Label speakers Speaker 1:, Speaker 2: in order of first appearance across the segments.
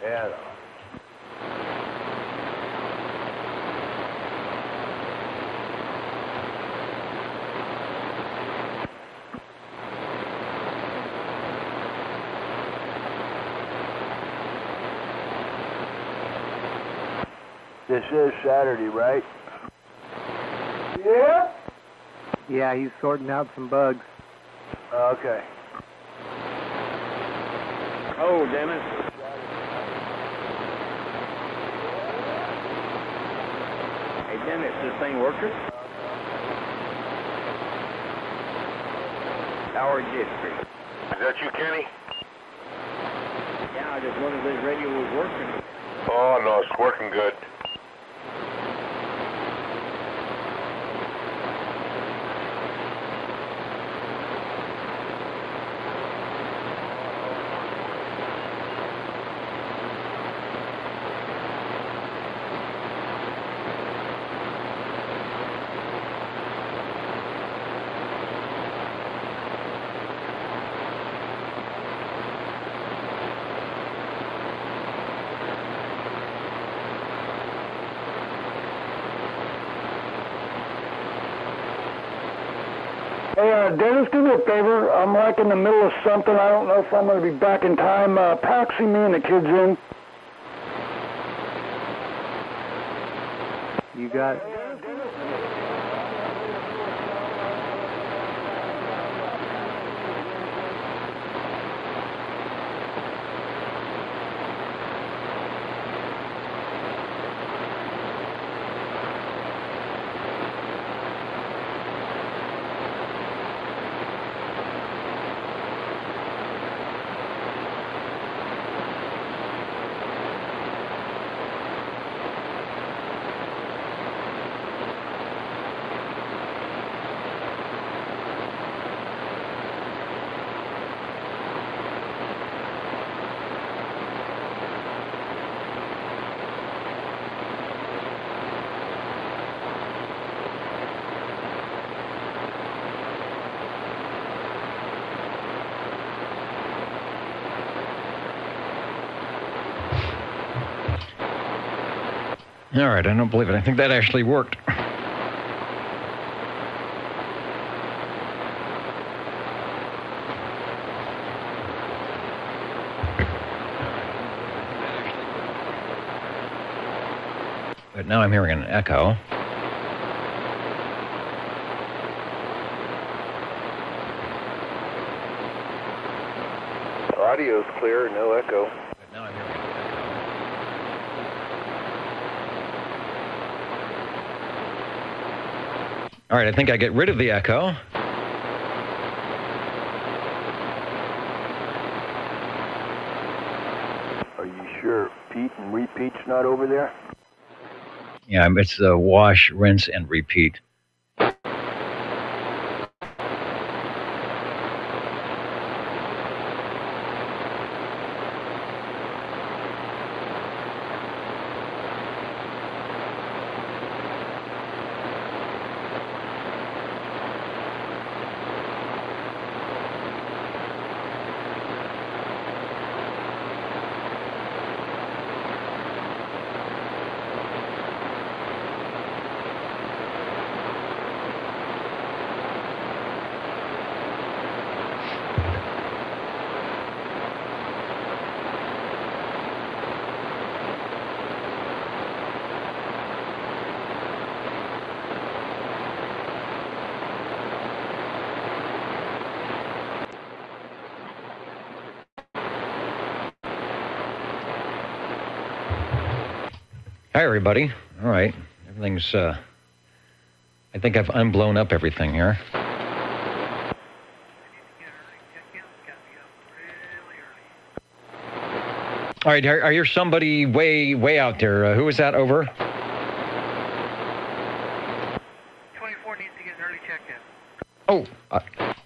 Speaker 1: Yeah. This is Saturday, right? Yeah?
Speaker 2: Yeah, he's sorting out some bugs.
Speaker 1: Okay.
Speaker 3: Oh, Dennis. Hey, Dennis, this thing working? Howard District.
Speaker 1: Is that you, Kenny?
Speaker 3: Yeah, I just wondered if this radio was working.
Speaker 1: Oh, no, it's working good.
Speaker 4: Hey, Dennis, do me a favor. I'm like in the middle of something. I don't know if I'm going to be back in time. Taxi me and the kids in.
Speaker 2: You got it.
Speaker 5: All right, I don't believe it. I think that actually worked. But now I'm hearing an echo.
Speaker 1: Audio's clear, no echo.
Speaker 5: But now I'm hearing an echo. All right, I think I get rid of the echo.
Speaker 1: Are you sure Pete and repeat's not over there?
Speaker 5: Yeah, it's the wash, rinse, and repeat. Hi, everybody. All right. Everything's, I think I've unblown up everything here. All right, I hear somebody way out there. Who is that? Over?
Speaker 2: 24 needs to get an early check-in.
Speaker 5: Oh,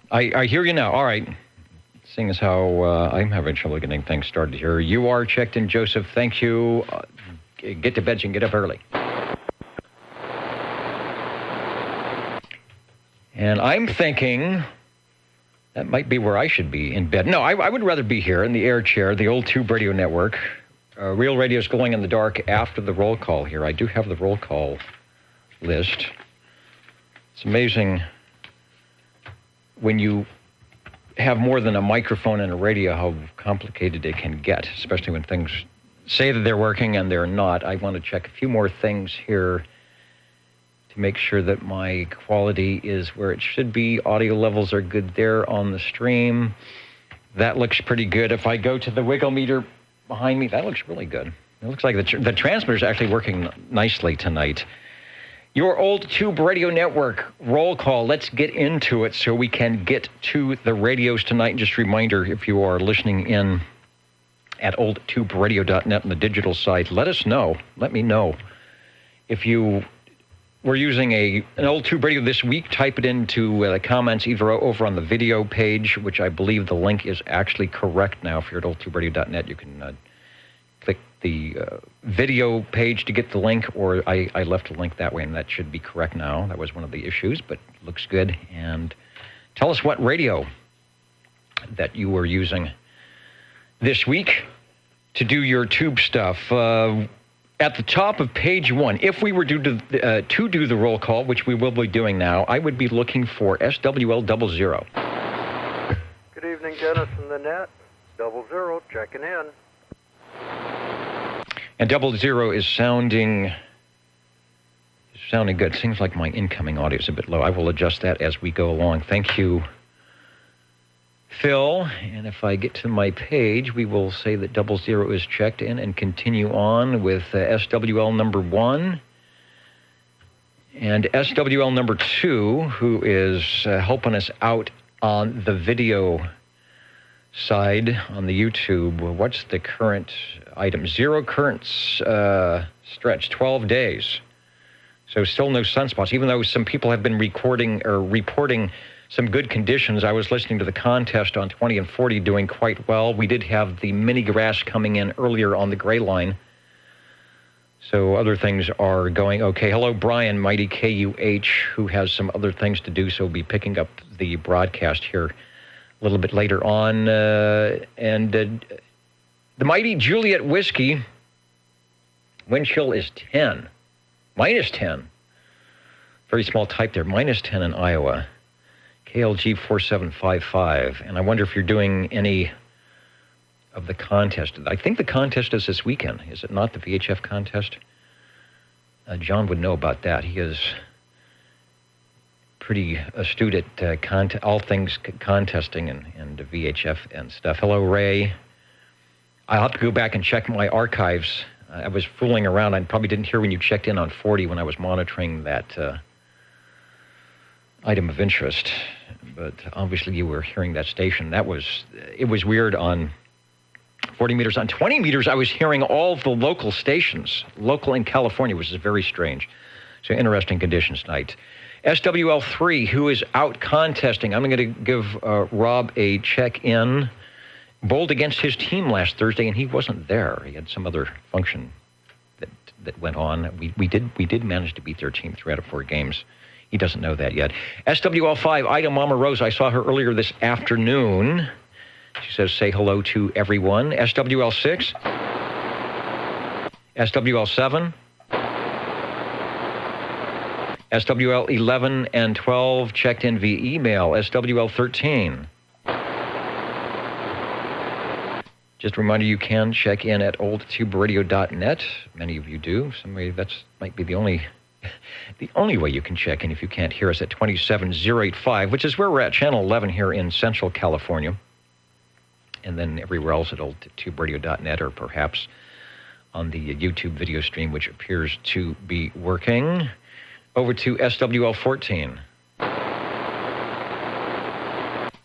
Speaker 5: I hear you now. All right. Seeing as how I'm having trouble getting things started here. You are checked in, Joseph. Thank you. Get to bed so you can get up early. And I'm thinking that might be where I should be, in bed. No, I would rather be here in the air chair, the old Tube Radio Network. Real Radio is going in the dark after the roll call here. I do have the roll call list. It's amazing when you have more than a microphone and a radio how complicated it can get, especially when things say that they're working and they're not. I want to check a few more things here to make sure that my quality is where it should be. Audio levels are good there on the stream. That looks pretty good. If I go to the wiggle meter behind me, that looks really good. It looks like the transmitter is actually working nicely tonight. Your old Tube Radio Network roll call. Let's get into it so we can get to the radios tonight. Just a reminder, if you are listening in at oldtuberadio.net on the digital site, let us know. Let me know. If you were using an old Tube Radio this week, type it into the comments either over on the video page, which I believe the link is actually correct now. If you're at oldtuberadio.net, you can click the video page to get the link, or I left a link that way, and that should be correct now. That was one of the issues, but looks good. And tell us what radio that you were using this week to do your tube stuff. At the top of page 1, if we were to do the roll call, which we will be doing now, I would be looking for SWL 00.
Speaker 6: Good evening, Dennis from the net. 00, checking in.
Speaker 5: And 00 is sounding good. Seems like my incoming audio is a bit low. I will adjust that as we go along. Thank you, Phil. And if I get to my page, we will say that 00 is checked in and continue on with SWL number 1 and SWL number 2, who is helping us out on the video side on the YouTube. What's the current item? 0 current stretch, 12 days. So still no sunspots, even though some people have been reporting some good conditions. I was listening to the contest on 20 and 40 doing quite well. We did have the mini grass coming in earlier on the gray line. So other things are going okay. Hello, Brian, Mighty KUH, who has some other things to do, so we'll be picking up the broadcast here a little bit later on. The Mighty Juliet Whiskey, wind chill is 10. Minus 10. Very small type there. Minus 10 in Iowa. KLG 4755. And I wonder if you're doing any of the contest. I think the contest is this weekend. Is it not, the VHF contest? John would know about that. He is pretty astute at all things contesting and VHF and stuff. Hello, Ray. I'll have to go back and check my archives. I was fooling around. I probably didn't hear when you checked in on 40 when I was monitoring that item of interest. But obviously you were hearing that station. It was weird on 40 meters. On 20 meters, I was hearing all the local stations, local in California, which is very strange. So interesting conditions tonight. SWL3, who is out contesting. I'm going to give Rob a check-in. Bowled against his team last Thursday, and he wasn't there. He had some other function that went on. We did manage to beat their team 3 out of 4 games. He doesn't know that yet. SWL5, Ida Mama Rose. I saw her earlier this afternoon. She says, say hello to everyone. SWL6. SWL7. SWL 11 and 12 checked in via email. SWL 13. Just a reminder, you can check in at oldtuberadio.net. Many of you do. That might be the only way you can check in if you can't hear us at 27085, which is where we're at, channel 11 here in Central California. And then everywhere else at oldtuberadio.net or perhaps on the YouTube video stream, which appears to be working. Over to SWL 14.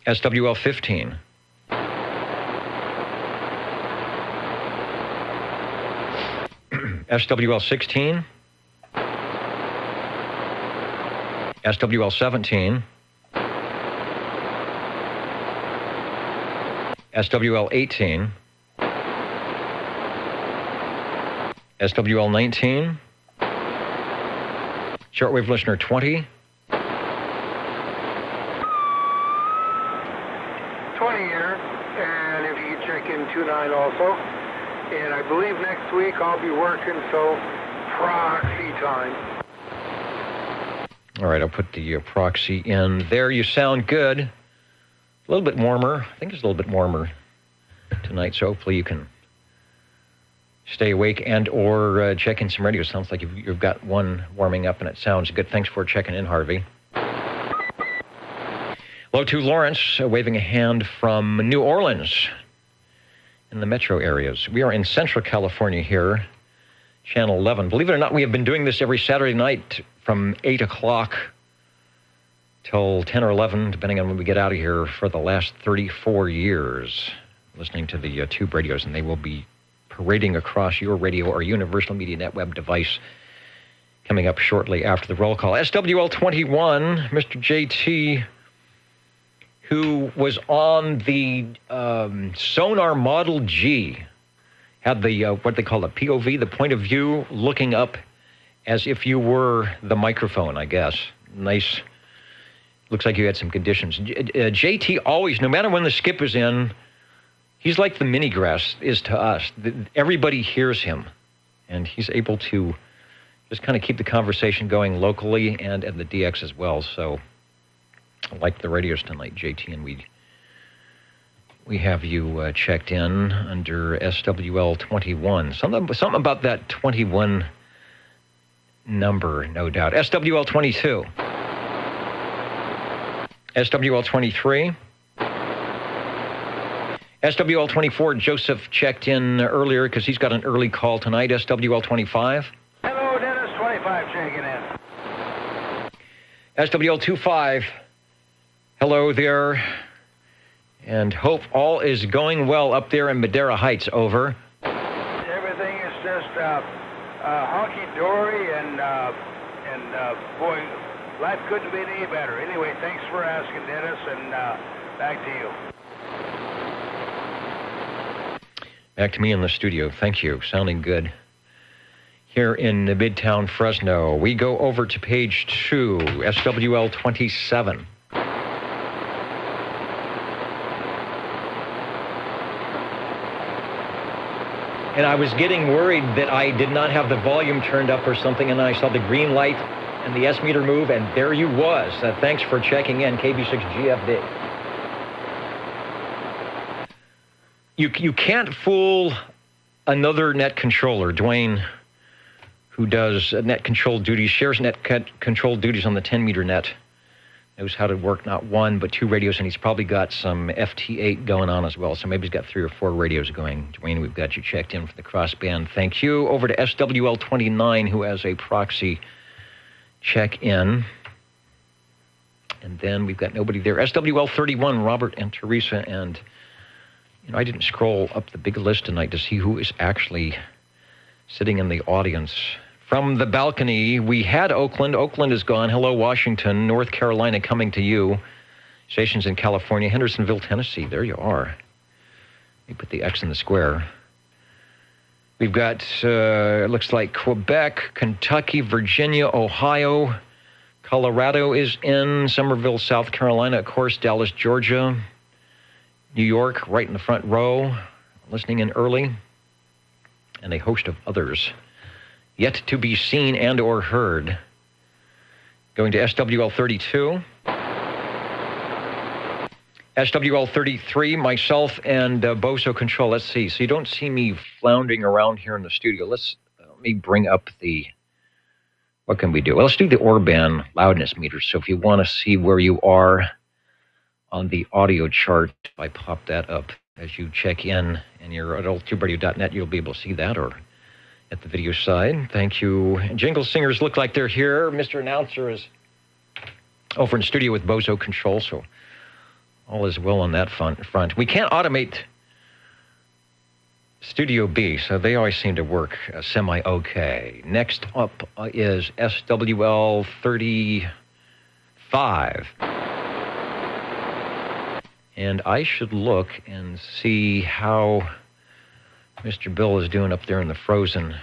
Speaker 5: SWL 15. SWL 16. SWL 17. SWL 18. SWL 19. Shortwave listener 20.
Speaker 6: 20 here, and if you could check in 29 also. And I believe next week I'll be working, so proxy time.
Speaker 5: All right, I'll put the proxy in there. You sound good. A little bit warmer. I think it's a little bit warmer tonight, so hopefully you can stay awake and or check in some radio. Sounds like you've got one warming up, and it sounds good. Thanks for checking in, Harvey. Hello to Lawrence, waving a hand from New Orleans in the metro areas. We are in Central California here, Channel 11. Believe it or not, we have been doing this every Saturday night from 8 o'clock till 10 or 11, depending on when we get out of here, for the last 34 years, listening to the tube radios, and they will be parading across your radio or Universal Media Net web device coming up shortly after the roll call. SWL 21, Mr. JT, who was on the Sonar Model G, had the, what they call the POV, the point of view, looking up as if you were the microphone, I guess. Nice. Looks like you had some conditions. JT always, no matter when the skip is in, he's like the mini grass is to us. Everybody hears him, and he's able to just kind of keep the conversation going locally and at the DX as well. So I like the radios tonight, JT, and we have you checked in under SWL 21. Something about that 21 number, no doubt. SWL 22. SWL 23. SWL 24, Joseph checked in earlier because he's got an early call tonight. SWL 25.
Speaker 6: Hello, Dennis, 25 checking in.
Speaker 5: SWL 25. Hello there, and hope all is going well up there in Madera Heights, over.
Speaker 6: Everything is just honky-dory, and boy, life couldn't be any better. Anyway, thanks for asking, Dennis, and back to you.
Speaker 5: Back to me in the studio. Thank you. Sounding good. Here in Midtown Fresno, we go over to page 2, SWL 27. And I was getting worried that I did not have the volume turned up or something, and I saw the green light and the S-meter move, and there you was. Thanks for checking in, KB6GFD. You can't fool another net controller. Dwayne, who does net control duties, shares net control duties on the 10-meter net, knows how to work not one, but 2 radios, and he's probably got some FT8 going on as well. So maybe he's got 3 or 4 radios going. Dwayne, we've got you checked in for the crossband. Thank you. Over to SWL 29, who has a proxy check-in. And then we've got nobody there. SWL 31, Robert and Teresa. And, you know, I didn't scroll up the big list tonight to see who is actually sitting in the audience. From the balcony, we had Oakland. Oakland is gone. Hello, Washington. North Carolina coming to you. Stations in California. Hendersonville, Tennessee. There you are. Let me put the X in the square. We've got, it looks like Quebec, Kentucky, Virginia, Ohio. Colorado is in. Somerville, South Carolina, of course. Dallas, Georgia. New York, right in the front row. Listening in early. And a host of others yet to be seen and or heard. Going to SWL 32. SWL 33, myself and Boso Control. Let's see. So you don't see me floundering around here in the studio. Let me bring up the, what can we do? Well, let's do the Orban loudness meter. So if you want to see where you are on the audio chart, if I pop that up as you check in and you're at oldtuberadio.net, you'll be able to see that, or at the video side. Thank you. Jingle singers look like they're here. Mr. Announcer is over in studio with Bozo Control, so all is well on that front. We can't automate Studio B, so they always seem to work semi-okay. Next up is SWL 35. And I should look and see how Mr. Bill is doing up there in the frozen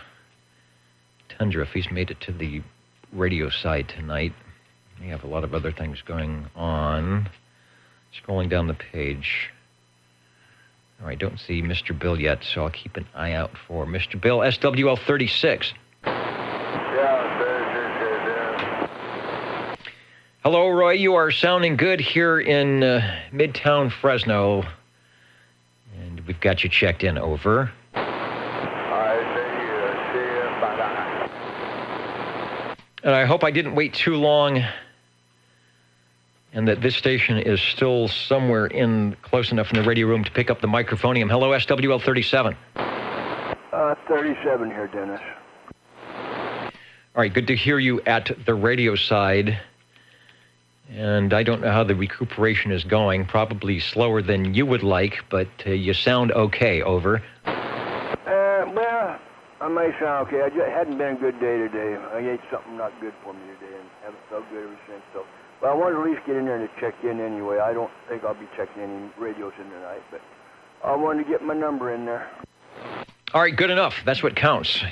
Speaker 5: tundra, if he's made it to the radio side tonight. We have a lot of other things going on. Scrolling down the page. All right, don't see Mr. Bill yet, so I'll keep an eye out for Mr. Bill. SWL 36. Hello, Roy. You are sounding good here in Midtown Fresno. And we've got you checked in. Over. And I hope I didn't wait too long and that this station is still somewhere in close enough in the radio room to pick up the microphonium. Hello, SWL 37.
Speaker 1: 37 here, Dennis.
Speaker 5: All right, good to hear you at the radio side. And I don't know how the recuperation is going. Probably slower than you would like, but you sound okay. Over.
Speaker 1: Well, I may sound okay. It hadn't been a good day today. I ate something not good for me today and haven't felt good ever since. So, but I wanted to at least get in there and check in anyway. I don't think I'll be checking any radios in tonight, but I wanted to get my number in there.
Speaker 5: All right, good enough. That's what counts.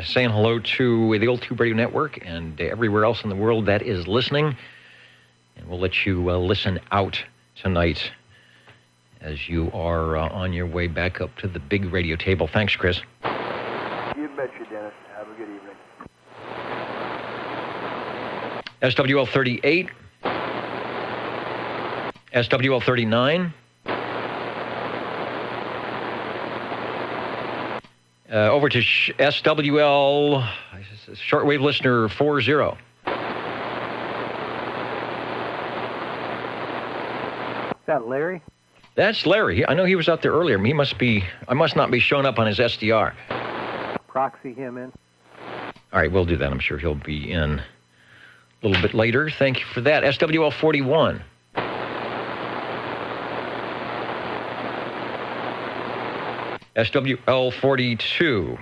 Speaker 5: Saying hello to the Old Tube Radio Network and everywhere else in the world that is listening. And we'll let you listen out tonight as you are on your way back up to the big radio table. Thanks, Chris.
Speaker 1: You betcha, Dennis. Have a good evening.
Speaker 5: SWL 38. SWL 39. Over to SWL, shortwave listener 40.
Speaker 7: Is that Larry?
Speaker 5: That's Larry. I know he was out there earlier. I must not be showing up on his SDR.
Speaker 7: Proxy him in.
Speaker 5: All right, we'll do that. I'm sure he'll be in a little bit later. Thank you for that. SWL 41. SWL 42.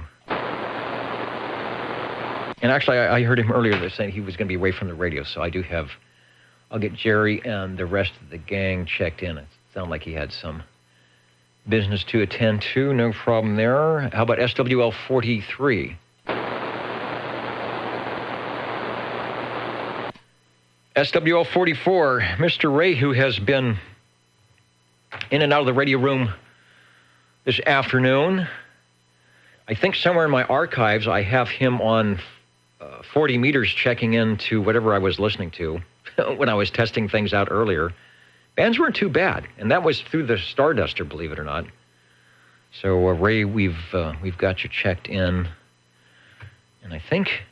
Speaker 5: And actually, I heard him earlier saying he was going to be away from the radio, so I'll get Jerry and the rest of the gang checked in. It sounded like he had some business to attend to. No problem there. How about SWL 43? SWL 44, Mr. Ray, who has been in and out of the radio room this afternoon. I think somewhere in my archives I have him on 40 meters checking into whatever I was listening to when I was testing things out earlier. Bands weren't too bad, and that was through the Starduster, believe it or not. So, Ray, we've got you checked in, and I think,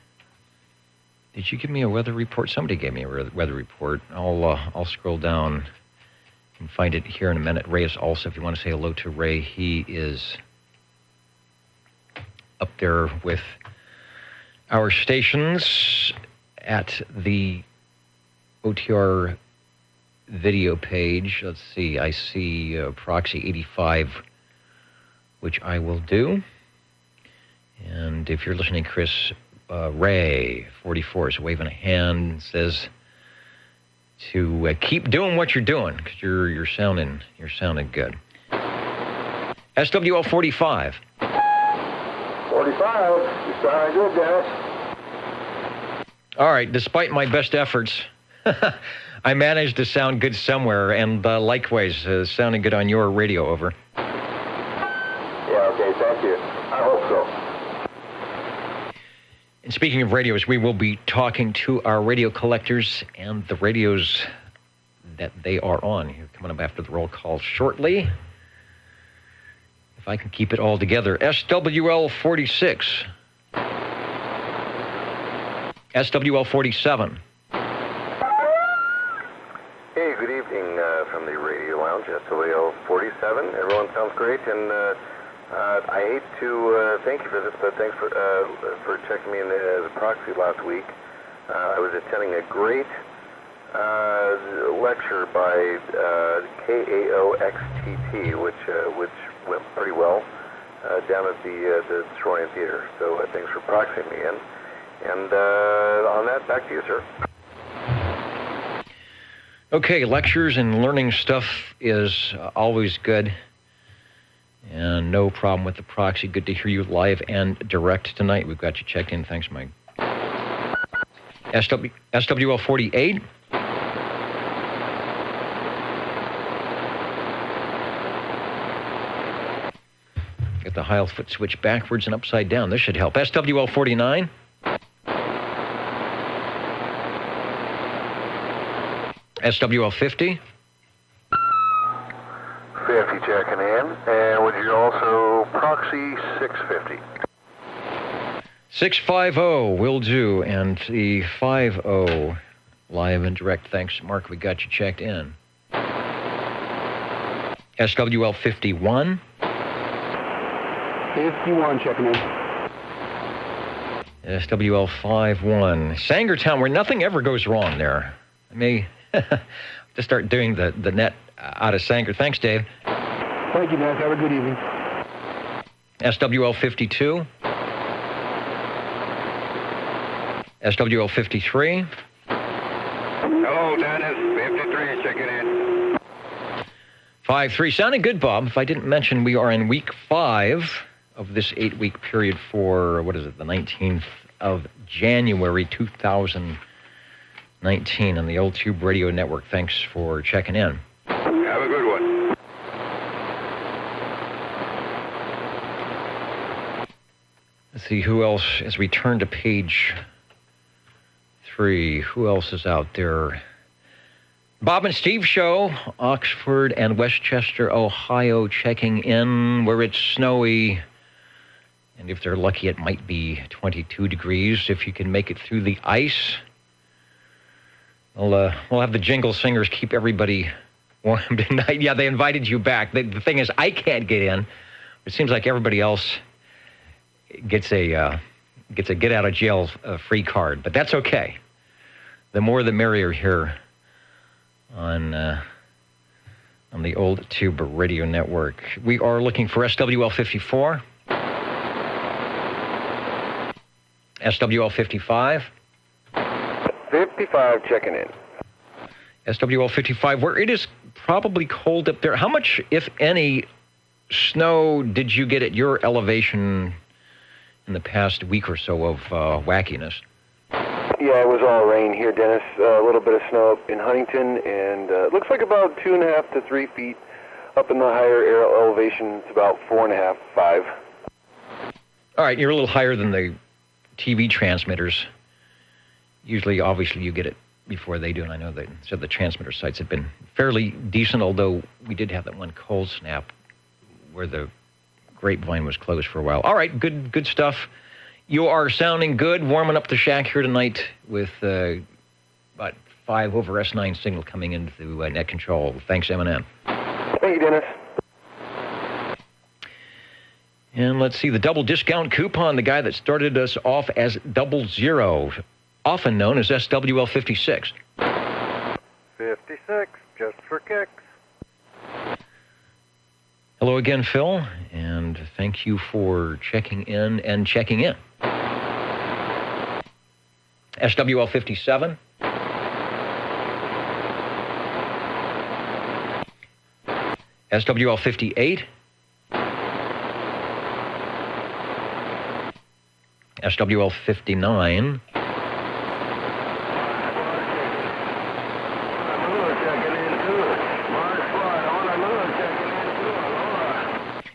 Speaker 5: did you give me a weather report? Somebody gave me a weather report. I'll scroll down and find it here in a minute. Ray is also, if you want to say hello to Ray, he is up there with our stations at the OTR video page. Let's see, I see Proxy 85, which I will do. And if you're listening, Chris, Ray 44 is waving a hand, says to keep doing what you're doing because you're sounding good. SWL 45.
Speaker 1: 45. You sound good, Dennis.
Speaker 5: All right. Despite my best efforts, I managed to sound good somewhere, and likewise, sounding good on your radio. Over.
Speaker 1: Yeah. Okay. Thank you. I hope so.
Speaker 5: And speaking of radios, we will be talking to our radio collectors and the radios that they are on. Here, coming up after the roll call shortly. If I can keep it all together. SWL 46. SWL 47.
Speaker 8: Hey, good evening from the Radio Lounge, SWL 47. Everyone sounds great, and I hate to thank you for this, but thanks for checking me in as a proxy last week. I was attending a great lecture by KAOXTT, which went pretty well down at the Destroying Theater. So thanks for proxying me in. And on that, back to you, sir.
Speaker 5: Okay, lectures and learning stuff is always good. And no problem with the proxy. Good to hear you live and direct tonight. We've got you checked in. Thanks, Mike. SWL 48. Get the Heil foot switch backwards and upside down. This should help. SWL 49. SWL 50.
Speaker 8: 50 checking in. And would you also proxy 650?
Speaker 5: 650 will do. And the 50 live and direct. Thanks, Mark. We got you checked in. SWL 51.
Speaker 4: 51 checking in.
Speaker 5: SWL 51. Sangertown, where nothing ever goes wrong there. I may just start doing the net out of Sanger. Thanks, Dave.
Speaker 4: Thank you, Dennis. Have a good evening.
Speaker 5: SWL 52. SWL 53.
Speaker 3: Hello, Dennis. 53 checking in.
Speaker 5: 53. Sounding good, Bob. If I didn't mention, we are in week 5 of this 8-week period for, what is it, the 19th of January 2019 on the Old Tube Radio Network. Thanks for checking in.
Speaker 3: Have a good one.
Speaker 5: Let's see who else, as we turn to page 3, who else is out there? Bob and Steve Show, Oxford and Westchester, Ohio, checking in where it's snowy. And if they're lucky, it might be 22 degrees if you can make it through the ice. We'll have the jingle singers keep everybody warm tonight. Yeah, they invited you back. The thing is, I can't get in. It seems like everybody else gets a get out of jail free card, but that's okay. The more the merrier here on the Old Tube Radio Network. We are looking for SWL 54. SWL 55.
Speaker 8: 55 checking in.
Speaker 5: SWL 55, where it is probably cold up there. How much, if any, snow did you get at your elevation in the past week or so of wackiness?
Speaker 8: Yeah, it was all rain here, Dennis. A little bit of snow up in Huntington, and it looks like about 2.5 to 3 feet up in the higher air elevation. It's about 4.5, 5.
Speaker 5: All right, you're a little higher than the TV transmitters. Usually, obviously, you get it before they do, and I know that so the transmitter sites have been fairly decent, although we did have that one cold snap where the grapevine was closed for a while. All right, good stuff. You are sounding good, warming up the shack here tonight with about 5 over S9 signal coming into net control. Thanks, M&M.
Speaker 8: Thank you, Dennis.
Speaker 5: And let's see, the double discount coupon, the guy that started us off as 00, often known as SWL 56.
Speaker 6: 56, just for kicks.
Speaker 5: Hello again, Phil, and thank you for checking in and checking in. SWL 57. SWL 58. SWL 59.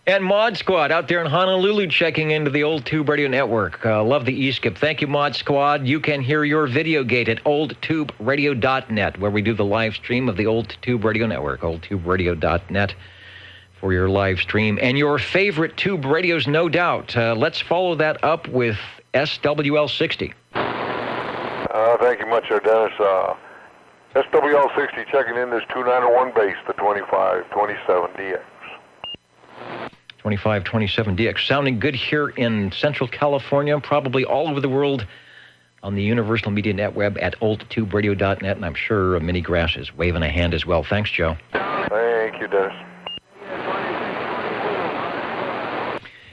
Speaker 5: And Mod Squad out there in Honolulu checking into the Old Tube Radio Network. Love the e-skip. Thank you, Mod Squad. You can hear your video gate at oldtuberadio.net, where we do the live stream of the Old Tube Radio Network, oldtuberadio.net for your live stream. And your favorite tube radios, no doubt. Let's follow that up with SWL 60.
Speaker 8: Thank you much, sir, Dennis. SWL 60 checking in this 2901 base, the 2527DX.
Speaker 5: 2527DX. Sounding good here in Central California, probably all over the world on the Universal Media Net web at old2bradio.net, and I'm sure Minnie Grass is waving a hand as well. Thanks, Joe.
Speaker 8: Thank you, Dennis.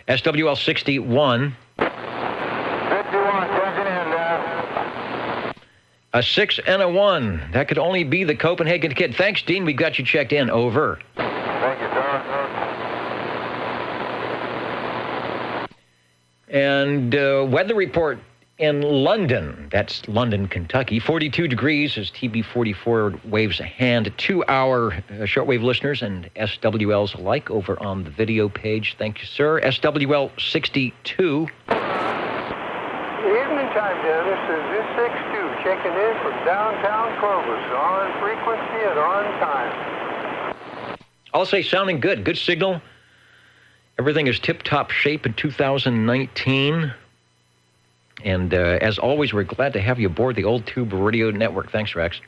Speaker 5: SWL 61.
Speaker 6: 51, checking in,
Speaker 5: A 6 and a 1. That could only be the Copenhagen Kid. Thanks, Dean. We got you checked in. Over.
Speaker 8: Thank you, sir.
Speaker 5: And weather report in London. That's London, Kentucky. 42 degrees as TB44 waves a hand. 2-hour shortwave listeners and SWLs alike over on the video page. Thank you, sir. SWL 62.
Speaker 6: Evening time, Dennis. This is 62 checking in from downtown Clovis. On frequency and on time.
Speaker 5: I'll say sounding good. Good signal. Everything is tip-top shape in 2019. And as always, we're glad to have you aboard the Old Tube Radio Network. Thanks, Rex.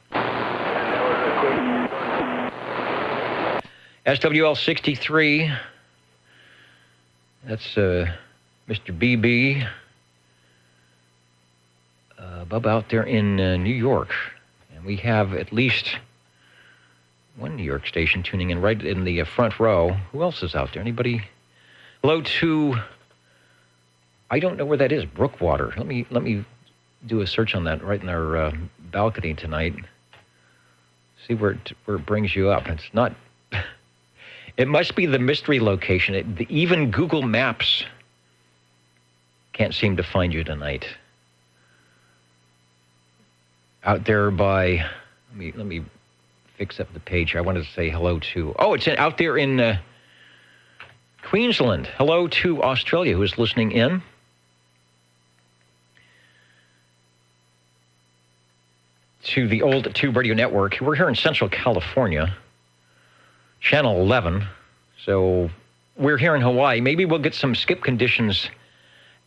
Speaker 5: SWL 63. That's Mr. BB. Bub out there in New York. And we have at least one New York station tuning in right in the front row. Who else is out there? Anybody? Hello to... I don't know where that is. Brookwater. Let me do a search on that right in our balcony tonight. See where it brings you up. It's not. It must be the mystery location. Even Google Maps can't seem to find you tonight. Out there by. Let me fix up the page. I wanted to say hello to. Oh, it's out there in Queensland. Hello to Australia, who is listening in. To the Old Tube Radio Network. We're here in Central California, Channel 11. So we're here in Hawaii. Maybe we'll get some skip conditions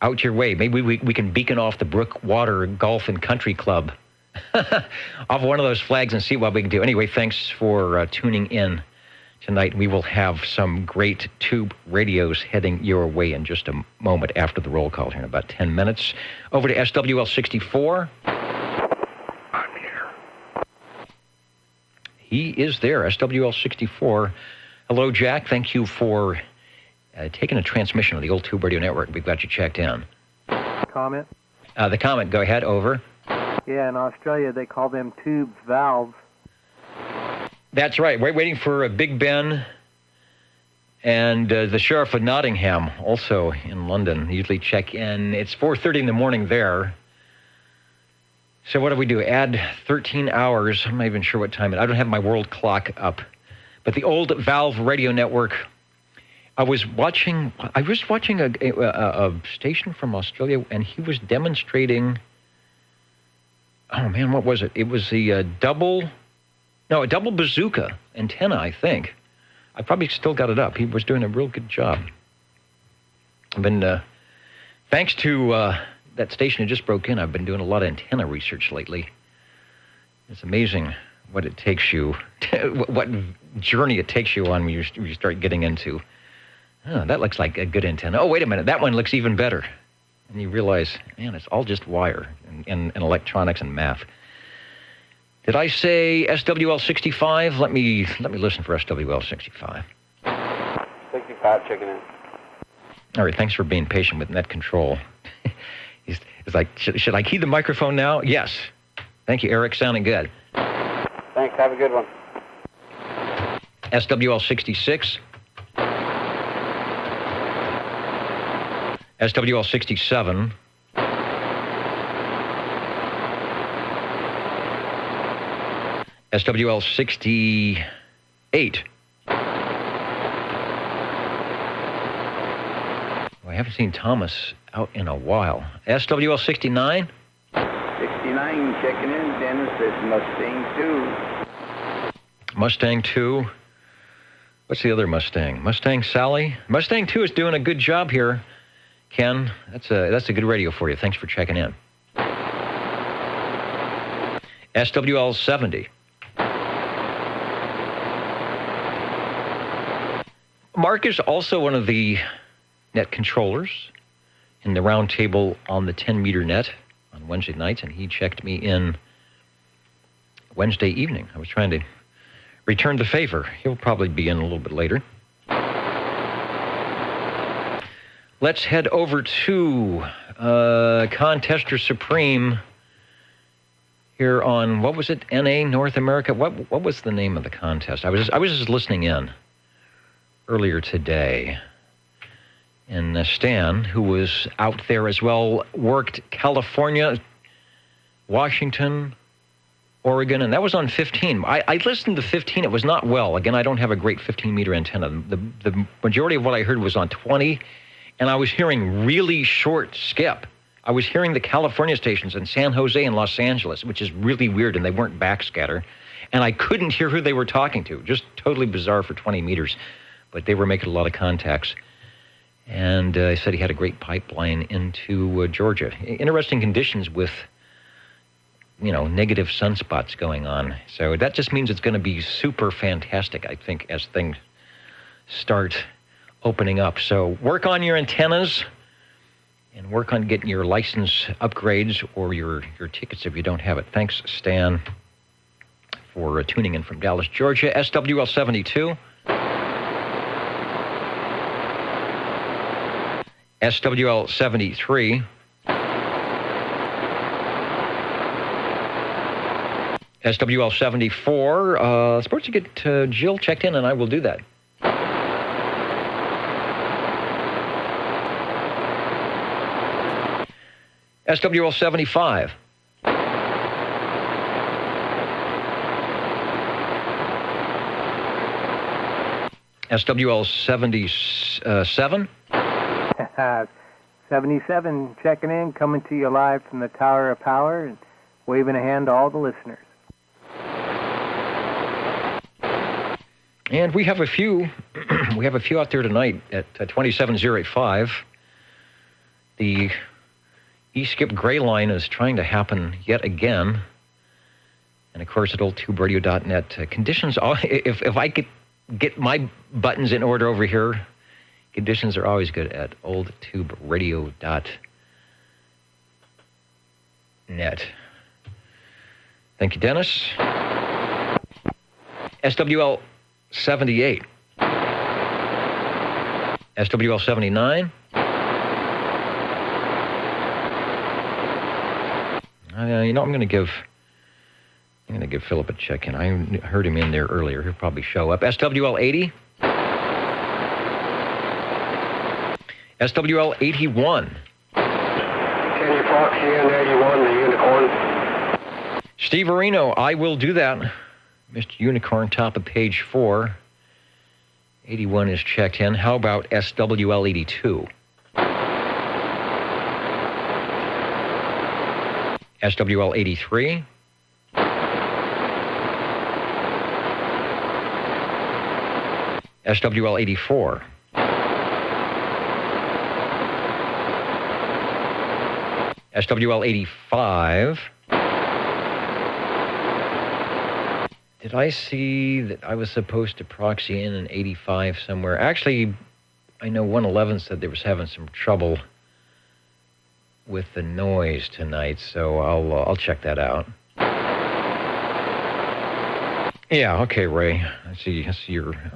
Speaker 5: out your way. Maybe we can beacon off the Brookwater Golf and Country Club off one of those flags and see what we can do. Anyway, thanks for tuning in tonight. We will have some great tube radios heading your way in just a moment after the roll call here in about 10 minutes. Over to SWL 64. He is there, SWL 64. Hello, Jack. Thank you for taking a transmission of the Old Tube Radio Network. We've got you checked in.
Speaker 7: Comment?
Speaker 5: The comment, go ahead, over.
Speaker 7: Yeah, in Australia, they call them tube valves.
Speaker 5: That's right. We're waiting for Big Ben and the Sheriff of Nottingham, also in London. They usually check in. It's 4:30 in the morning there. So what do we do? Add 13 hours. I'm not even sure what time it is. I don't have my world clock up. But the Old Valve Radio Network, I was watching a station from Australia, and he was demonstrating, oh man, what was it? It was the double bazooka antenna, I think. I probably still got it up. He was doing a real good job. I've been, thanks to that station that just broke in, I've been doing a lot of antenna research lately. It's amazing what it takes you, what journey it takes you on when you start getting into, oh, that looks like a good antenna. Oh, wait a minute, that one looks even better. And you realize, man, it's all just wire and electronics and math. Did I say SWL 65? Let me listen for SWL 65.
Speaker 8: 65 checking in.
Speaker 5: All right, thanks for being patient with net control. He's like, should I key the microphone now? Yes. Thank you, Eric. Sounding good.
Speaker 8: Thanks. Have a good one.
Speaker 5: SWL 66. SWL 67. SWL 68. I haven't seen Thomas out in a while. SWL 69?
Speaker 9: 69 checking in, Dennis. It's Mustang 2.
Speaker 5: Mustang 2. What's the other Mustang? Mustang Sally? Mustang 2 is doing a good job here, Ken. That's a good radio for you. Thanks for checking in. SWL 70. Mark is also one of the net controllers in the round table on the 10-meter net on Wednesday nights, and he checked me in Wednesday evening. I was trying to return the favor. He'll probably be in a little bit later. Let's head over to Contester Supreme here on, what was it, NA North America? What was the name of the contest? I was just listening in earlier today. And Stan, who was out there as well, worked California, Washington, Oregon, and that was on 15. I listened to 15. It was not well. Again, I don't have a great 15-meter antenna. The majority of what I heard was on 20, and I was hearing really short skip. I was hearing the California stations in San Jose and Los Angeles, which is really weird, and they weren't backscatter. And I couldn't hear who they were talking to. Just totally bizarre for 20 meters. But they were making a lot of contacts. And he said he had a great pipeline into Georgia. Interesting conditions with, negative sunspots going on. So that just means it's going to be super fantastic, I think, as things start opening up. So work on your antennas and work on getting your license upgrades or your tickets if you don't have it. Thanks, Stan, for tuning in from Dallas, Georgia. SWL 72. SWL 73. SWL 74. Supposed to get Jill checked in, and I will do that. SWL 75. SWL 77.
Speaker 7: 77 checking in, coming to you live from the Tower of Power and waving a hand to all the listeners.
Speaker 5: And we have a few out there tonight at 27085. The E-Skip Gray line is trying to happen yet again. And of course at oldtuberadio.net, conditions, if I could get my buttons in order over here, conditions are always good at oldtuberadio.net. Thank you, Dennis. SWL 78. SWL 79. I'm going to give Philip a check-in. I heard him in there earlier. He'll probably show up. SWL 80. SWL 81.
Speaker 6: Kenny Fox, CN81, the Unicorn.
Speaker 5: Steve Areno, I will do that. Mr. Unicorn, top of page 4. 81 is checked in. How about SWL 82? SWL 83. SWL 84. SWL 85. Did I see that I was supposed to proxy in an 85 somewhere? Actually, I know 111 said they was having some trouble with the noise tonight, so I'll check that out. Yeah, okay, Ray. I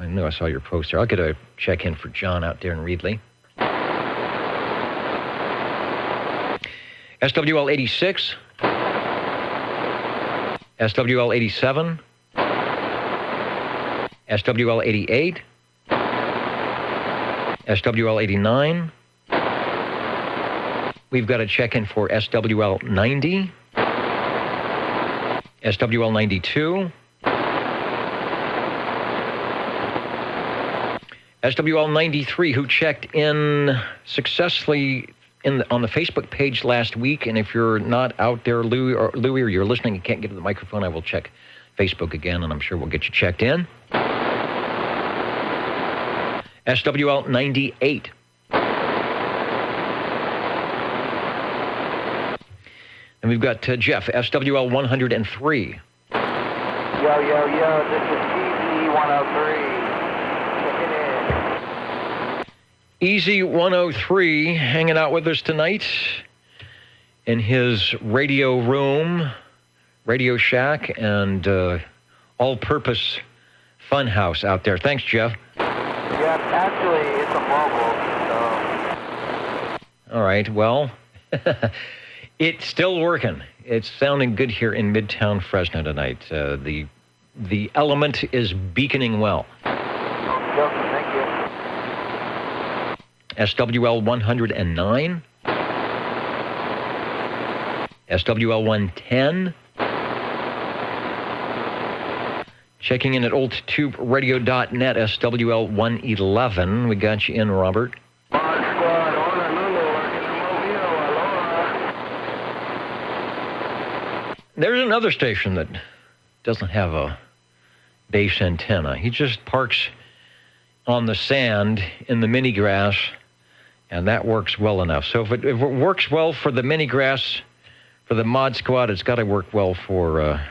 Speaker 5: know I saw your post there. I'll get a check-in for John out there in Reedley. SWL 86. SWL 87. SWL 88. SWL 89. We've got a check-in for SWL 90. SWL 92. SWL 93, who checked in successfully on the Facebook page last week. And if you're not out there, Louie, or you're listening and can't get to the microphone, I will check Facebook again, and I'm sure we'll get you checked in. SWL 98. And we've got Jeff, SWL 103.
Speaker 9: Yo, this is TZ 103. Checking in.
Speaker 5: Easy 103 hanging out with us tonight in his radio room, Radio Shack, and all-purpose fun house out there. Thanks, Jeff.
Speaker 10: Yeah, actually, it's a mobile, so...
Speaker 5: All right, well, it's still working. It's sounding good here in Midtown Fresno tonight. The element is beaconing well.
Speaker 10: Okay, thank you.
Speaker 5: SWL 109. SWL 110. Checking in at oldtuberadio.net, SWL 111. We got you in, Robert. There's another station that doesn't have a base antenna. He just parks on the sand in the mini grass, and that works well enough. So if it works well for the mini grass, for the Mod Squad, it's got to work well for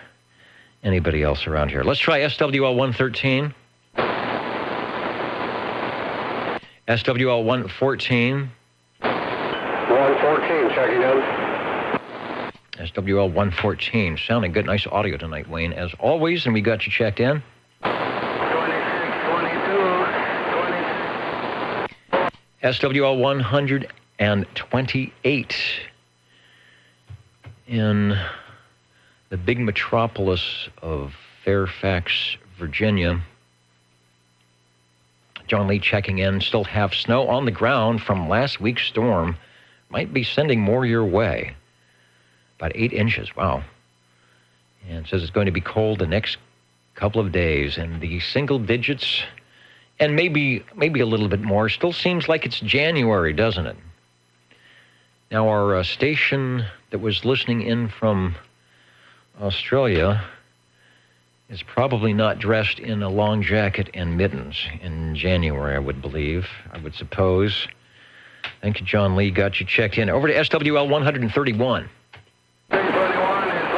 Speaker 5: anybody else around here. Let's try SWL 113. SWL 114.
Speaker 6: 114, checking in.
Speaker 5: SWL 114. Sounding good. Nice audio tonight, Wayne, as always, and we got you checked in.
Speaker 6: 26, 22.
Speaker 5: SWL 128 in the big metropolis of Fairfax, Virginia. John Lee checking in. Still have snow on the ground from last week's storm. Might be sending more your way. About 8 inches. Wow. And it says it's going to be cold the next couple of days. And the single digits, and maybe a little bit more, still seems like it's January, doesn't it? Now, our station that was listening in from Australia is probably not dressed in a long jacket and mittens in January, I would suppose. Thank you, John Lee. Got you checked in. Over to SWL 131.
Speaker 6: 321 and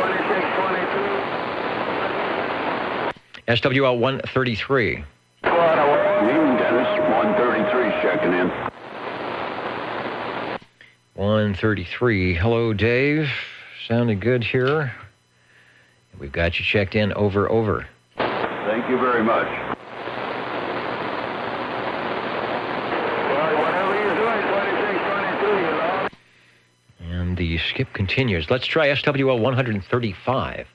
Speaker 6: 26, 22.
Speaker 5: SWL 133.
Speaker 9: Dennis, 133 checking in.
Speaker 5: 133. Hello, Dave. Sounding good here. We've got you checked in. Over.
Speaker 9: Thank you very much.
Speaker 6: Well, whatever you're doing, 26, 22, you know.
Speaker 5: And the skip continues. Let's try SWL 135.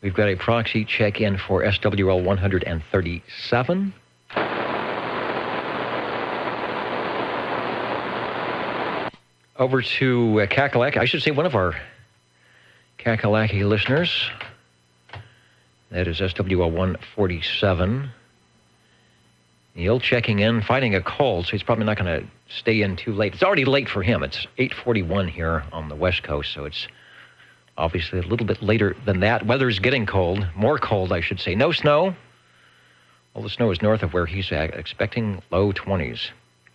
Speaker 5: We've got a proxy check-in for SWL 137. Over to Kakalaki. I should say one of our Kakalaki listeners. That is SWL 147. Neil checking in, fighting a cold, so he's probably not going to stay in too late. It's already late for him. It's 8:41 here on the West Coast, so it's obviously a little bit later than that. Weather's getting cold, more cold, I should say. No snow. All the snow is north of where he's expecting low 20s.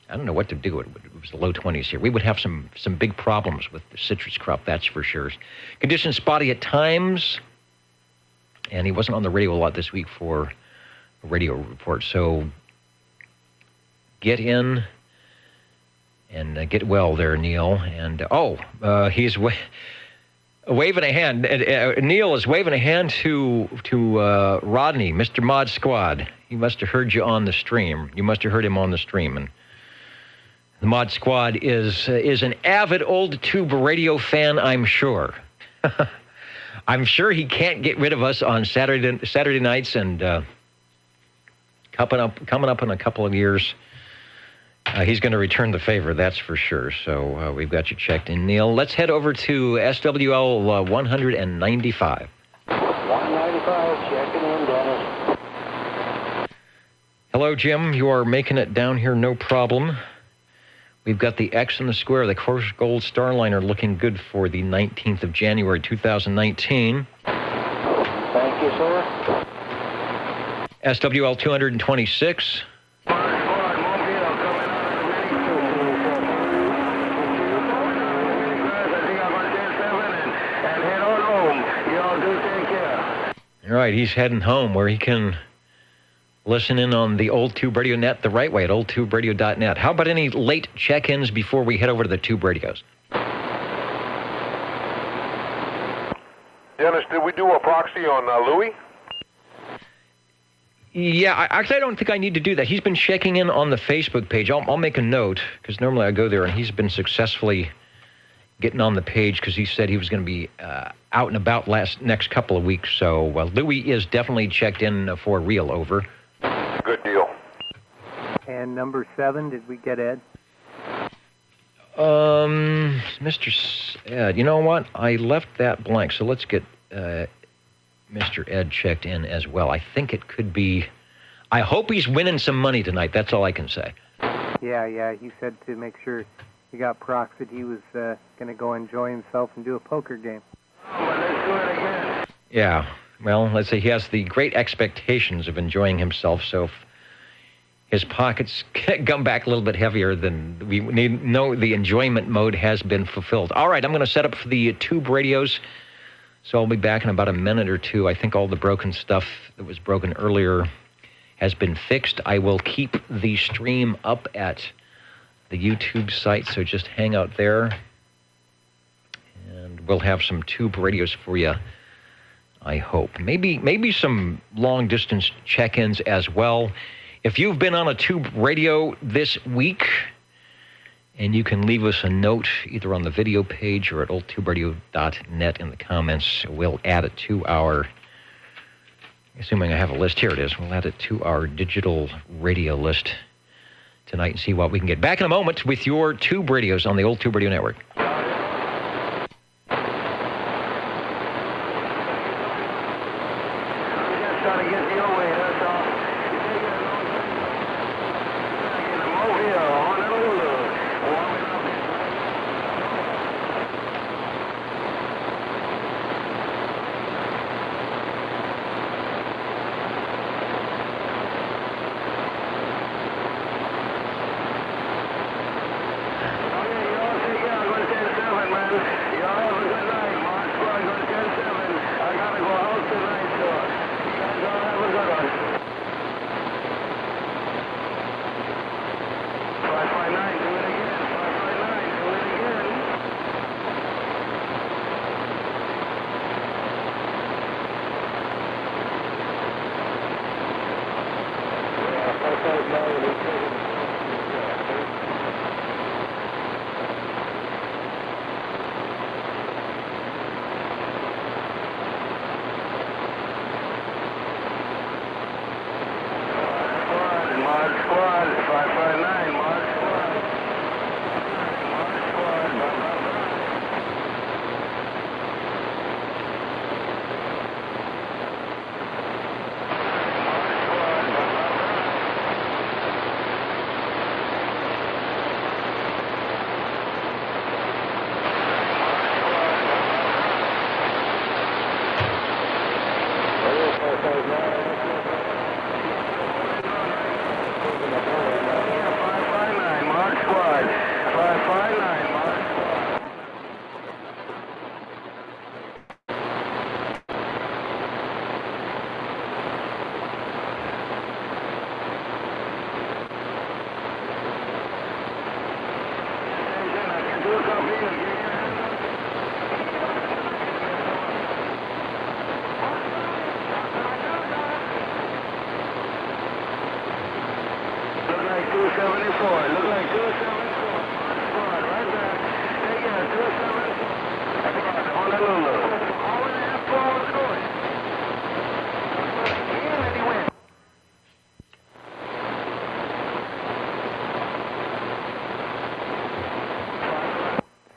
Speaker 5: I don't know what to do. It was the low 20s here. We would have some big problems with the citrus crop, that's for sure. Conditions spotty at times. And he wasn't on the radio a lot this week for a radio report. So get in and get well there, Neil. And, he's waving a hand. Neil is waving a hand to Rodney, Mr. Mod Squad. He must have heard you on the stream. You must have heard him on the stream. And the Mod Squad is an avid old tube radio fan, I'm sure. I'm sure he can't get rid of us on Saturday nights, and coming up in a couple of years, he's going to return the favor, that's for sure. So we've got you checked in, Neil. Let's head over to SWL 195.
Speaker 10: 195, checking in, Dennis.
Speaker 5: Hello, Jim. You are making it down here, no problem. We've got the X and the square, the Course Gold Starliner, looking good for the 19th of January, 2019.
Speaker 10: Thank you, sir.
Speaker 5: SWL 226.
Speaker 6: Y'all do take care.
Speaker 5: All right, he's heading home where he can Listen in on the Old Tube Radio Net the right way at oldtuberadio.net. How about any late check-ins before we head over to the Tube Radios?
Speaker 11: Dennis, did we do a proxy on Louis?
Speaker 5: Yeah, actually, I don't think I need to do that. He's been checking in on the Facebook page. I'll make a note, because normally I go there, and he's been successfully getting on the page because he said he was going to be out and about next couple of weeks. So Louis is definitely checked in for real, over.
Speaker 11: Good deal.
Speaker 7: And number 7, did we get Ed?
Speaker 5: Mr. Ed, you know what? I left that blank, so let's get Mr. Ed checked in as well. I think it could be... I hope he's winning some money tonight. That's all I can say.
Speaker 7: Yeah. He said to make sure he got proxied, he was going to go enjoy himself and do a poker game.
Speaker 5: Yeah. Well, let's say he has the great expectations of enjoying himself, so if his pockets come back a little bit heavier than we know, the enjoyment mode has been fulfilled. All right, I'm going to set up for the Tube Radios, so I'll be back in about a minute or two. I think all the broken stuff that was broken earlier has been fixed. I will keep the stream up at the YouTube site, so just hang out there, and we'll have some Tube Radios for you, I hope. Maybe some long-distance check-ins as well. If you've been on a Tube Radio this week, and you can leave us a note either on the video page or at oldtuberadio.net in the comments, we'll add it to our, assuming I have a list, here it is, we'll add it to our digital radio list tonight and see what we can get. Back in a moment with your Tube Radios on the Old Tube Radio Network.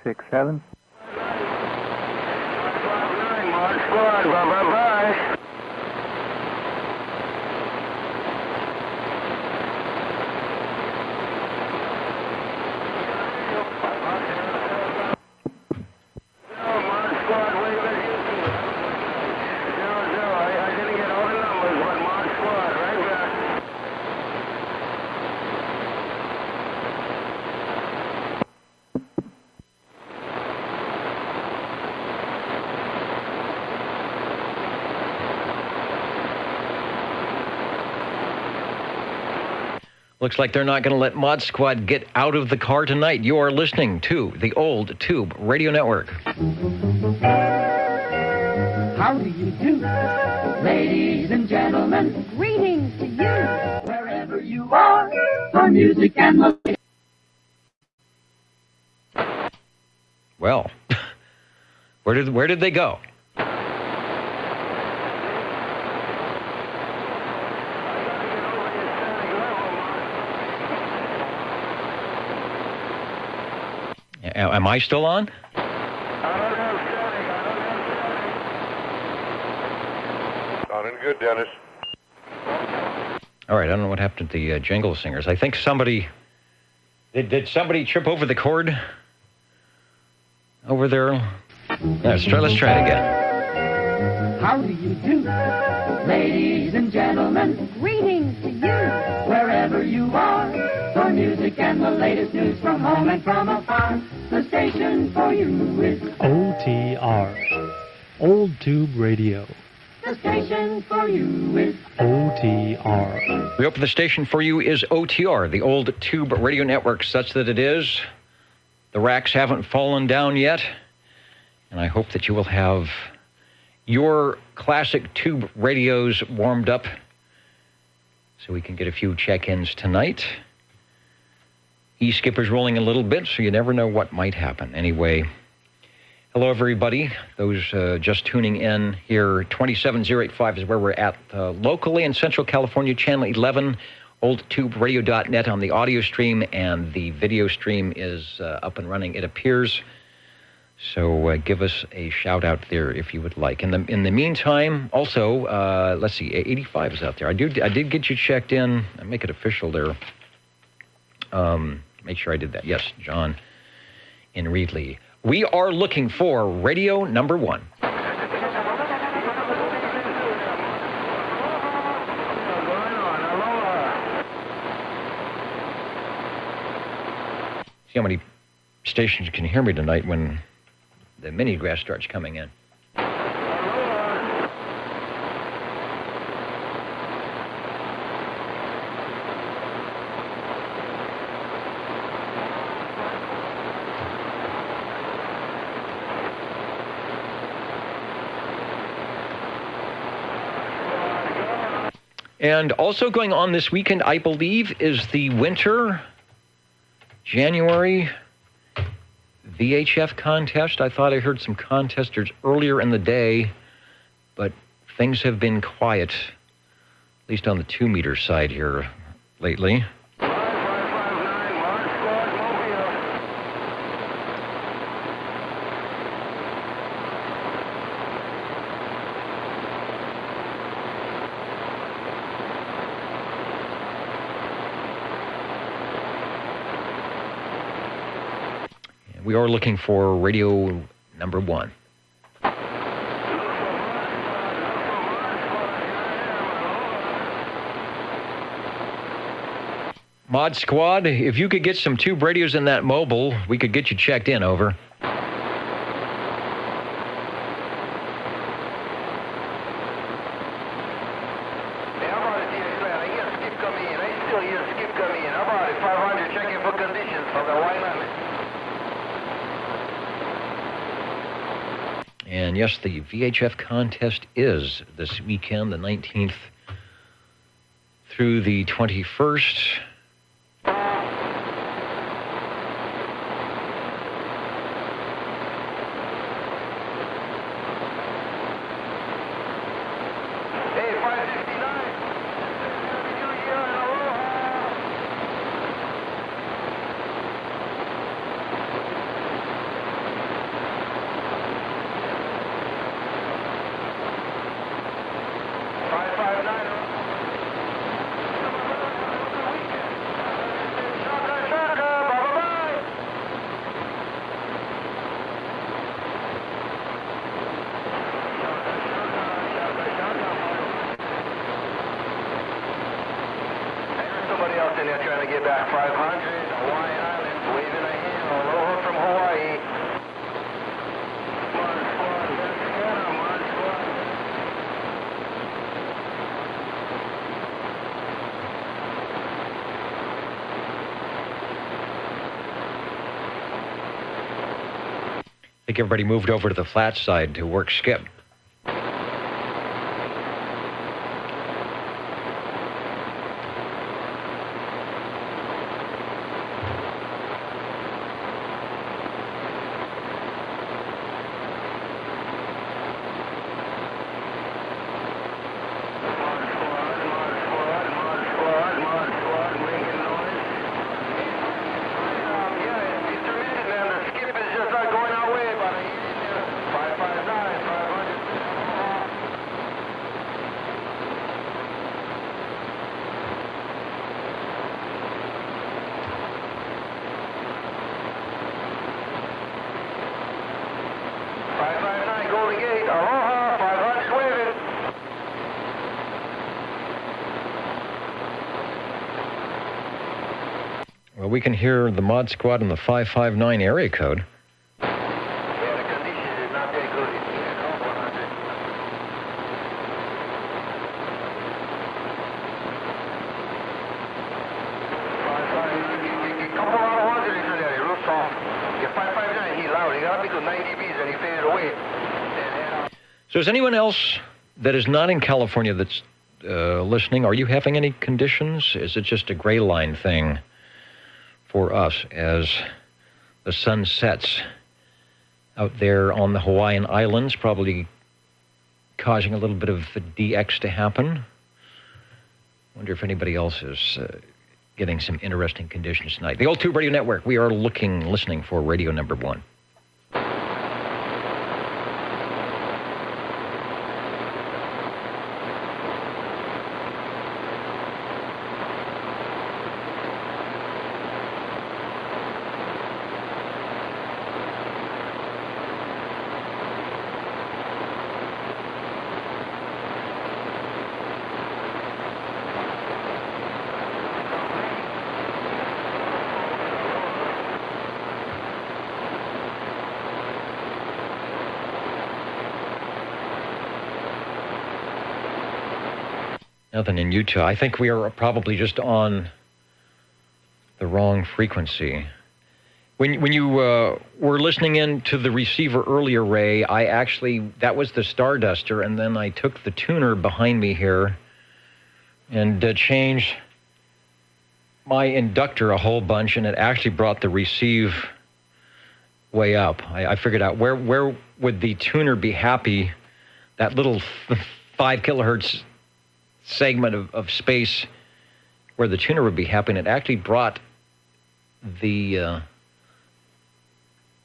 Speaker 7: Six, 7.
Speaker 6: Mark squad, bye.
Speaker 5: Looks like they're not going to let Mod Squad get out of the car tonight. You are listening to the Old Tube Radio Network.
Speaker 12: How do you do, ladies and gentlemen? Greetings to you, wherever you are, for music and the...
Speaker 5: Well, where did they go? Am I still on?
Speaker 11: Sounding good, Dennis.
Speaker 5: All right, I don't know what happened to the Jingle Singers. I think somebody... Did somebody trip over the cord over there? Let's try it again.
Speaker 12: How do you do, ladies and gentlemen? Greetings to you, wherever you are, for music and the latest news from home and from afar. The station for you is
Speaker 13: OTR, Old Tube Radio.
Speaker 12: The station for you is
Speaker 13: OTR.
Speaker 5: We open the station for you is OTR, the Old Tube Radio Network, such that it is. The racks haven't fallen down yet, and I hope that you will have your classic tube radios warmed up so we can get a few check-ins tonight. E-skipper's rolling a little bit, so you never know what might happen. Anyway, hello, everybody. Those just tuning in here, 27085 is where we're at locally in Central California, Channel 11, oldtuberadio.net on the audio stream, and the video stream is up and running, it appears. So give us a shout-out there if you would like. In the meantime, also, let's see, 85 is out there. I did get you checked in. I make it official there. Make sure I did that. Yes, John in Reedley. We are looking for radio number 1. See how many stations can hear me tonight when the mini grass starts coming in. And also going on this weekend, I believe, is the winter January VHF contest. I thought I heard some contesters earlier in the day, but things have been quiet, at least on the 2-meter side here lately. We are looking for radio number 1. Mod Squad, if you could get some tube radios in that mobile, we could get you checked in, over. And yes, the VHF contest is this weekend, the 19th through the 21st. think everybody moved over to the flat side to work Skip. Well, we can hear the Mod Squad in the 559 area code. So is anyone else that is not in California that's listening, are you having any conditions? Is it just a gray line thing for us as the sun sets out there on the Hawaiian Islands, probably causing a little bit of the DX to happen? Wonder if anybody else is getting some interesting conditions tonight. The Old Tube Radio Network, we are listening for radio number 1. Nothing in Utah. I think we are probably just on the wrong frequency. When you were listening in to the receiver earlier, Ray, that was the Starduster, and then I took the tuner behind me here and changed my inductor a whole bunch, and it actually brought the receive way up. I figured out where would the tuner be happy, that little 5 kilohertz segment of space where the tuner would be happy, and it actually brought the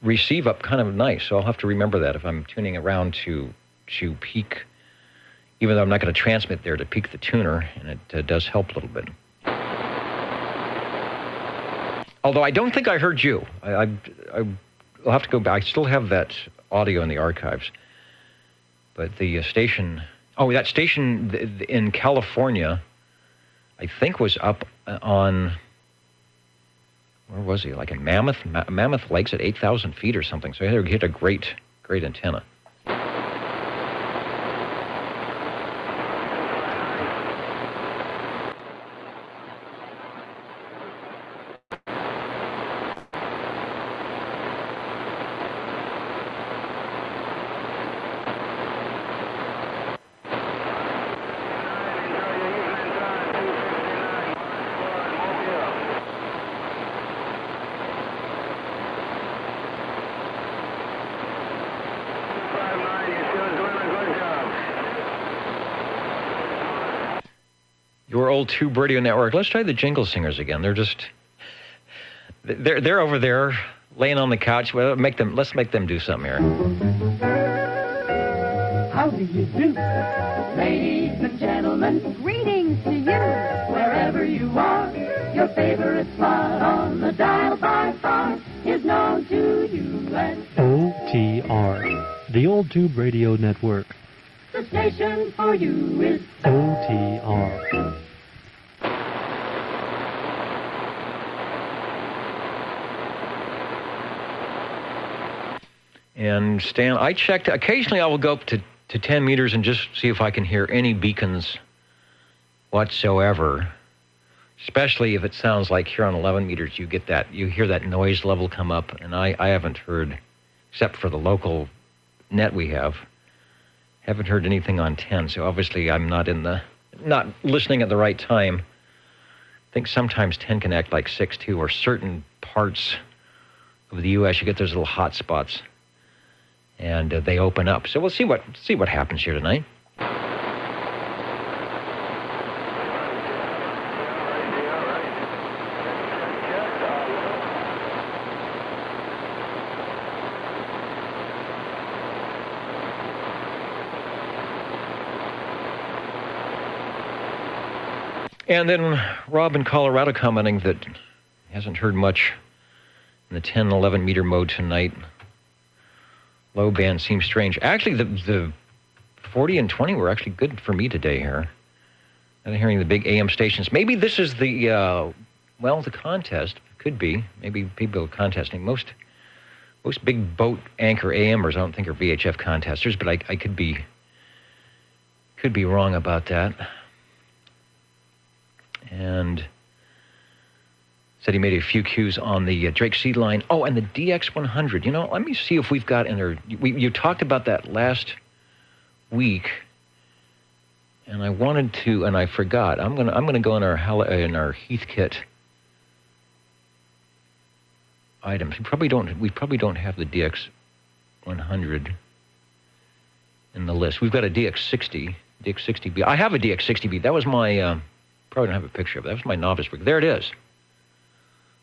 Speaker 5: receive up kind of nice. So I'll have to remember that if I'm tuning around to peak, even though I'm not going to transmit there, to peak the tuner, and it does help a little bit. Although I don't think I heard you. I'll have to go back. I still have that audio in the archives. But the station... Oh, that station in California, I think, was up on, where was he? Like in Mammoth Lakes at 8,000 feet or something. So he hit a great antenna. Your Old Tube Radio Network. Let's try the Jingle Singers again. They're over there laying on the couch. Well, let's make them do something here.
Speaker 12: How do you do? Ladies and gentlemen, greetings to you. Wherever you are, your favorite spot on the dial by far is known to you as
Speaker 13: OTR, the Old Tube Radio Network.
Speaker 12: The station for you is
Speaker 13: OTR.
Speaker 5: And Stan, I checked. Occasionally I will go up to 10 meters and just see if I can hear any beacons whatsoever. Especially if it sounds like here on 11 meters, you hear that noise level come up, and I haven't heard except for the local net we have. Haven't heard anything on 10, so obviously I'm not listening at the right time. I think sometimes 10 can act like 6 too, or certain parts of the U.S. you get those little hot spots, and they open up. So we'll see what happens here tonight. And then Rob in Colorado commenting that hasn't heard much in the 10 and 11 meter mode tonight. Low band seems strange. Actually, the 40 and 20 were actually good for me today here. I'm hearing the big AM stations. Maybe this is the contest. Could be. Maybe people are contesting. Most big boat anchor AMers I don't think are VHF contesters, but I could be wrong about that. And said he made a few cues on the Drake Seed line. Oh, and the DX100. You know, let me see if we've got in there. You talked about that last week, and I wanted to, and I forgot. I'm gonna go in our Heathkit items. We probably don't have the DX100 in the list. We've got a DX60B. I have a DX60B. That was my. Probably don't have a picture of it. That was my novice rig. There it is.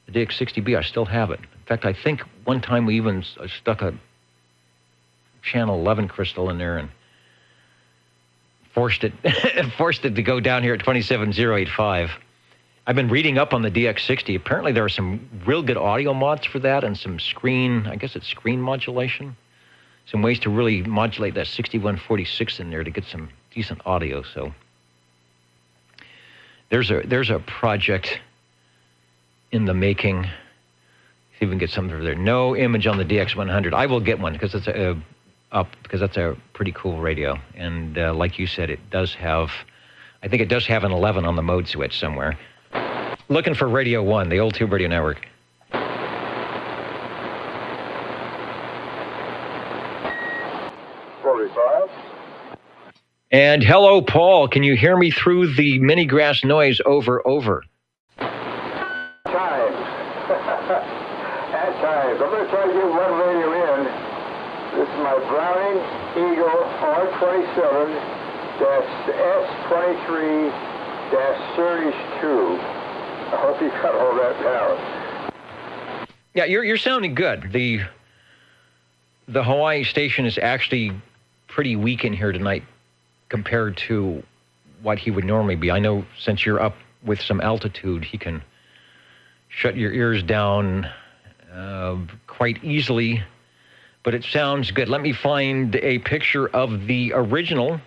Speaker 5: The DX60B, I still have it. In fact, I think one time we even stuck a channel 11 crystal in there and forced it to go down here at 27085. I've been reading up on the DX60. Apparently there are some real good audio mods for that and some screen modulation. Some ways to really modulate that 6146 in there to get some decent audio, so... There's a project in the making. See if we can get something over there. No image on the DX100. I will get one because it's that's a pretty cool radio. And like you said, it does have an 11 on the mode switch somewhere. Looking for Radio 1, the old Tube Radio Network. And hello, Paul. Can you hear me through the mini grass noise over?
Speaker 14: Times. At times. I'm going to try to get one radio in. This is my Browning Eagle R27-S23-Series 2. I hope you cut all that down.
Speaker 5: Yeah, you're sounding good. The Hawaii station is actually pretty weak in here tonight, compared to what he would normally be. I know since you're up with some altitude, he can shut your ears down quite easily, but it sounds good. Let me find a picture of the original,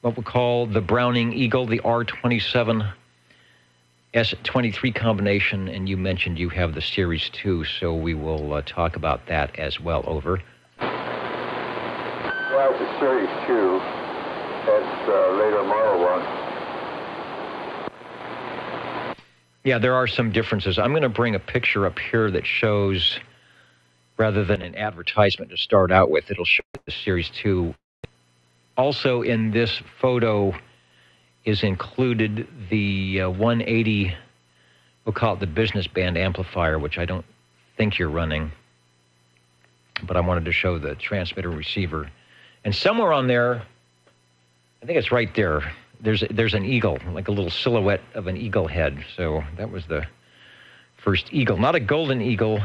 Speaker 5: what we call the Browning Eagle, the R27 S23 combination, and you mentioned you have the Series 2, so we will talk about that as well. Over.
Speaker 14: Well, it's a Series 2. That's later model one.
Speaker 5: Yeah, there are some differences. I'm going to bring a picture up here that shows, rather than an advertisement to start out with, it'll show the Series 2. Also in this photo is included the 180, we'll call it the business band amplifier, which I don't think you're running, but I wanted to show the transmitter receiver. And somewhere on there, I think it's right there, there's an eagle, like a little silhouette of an eagle head. So that was the first eagle. Not a golden eagle,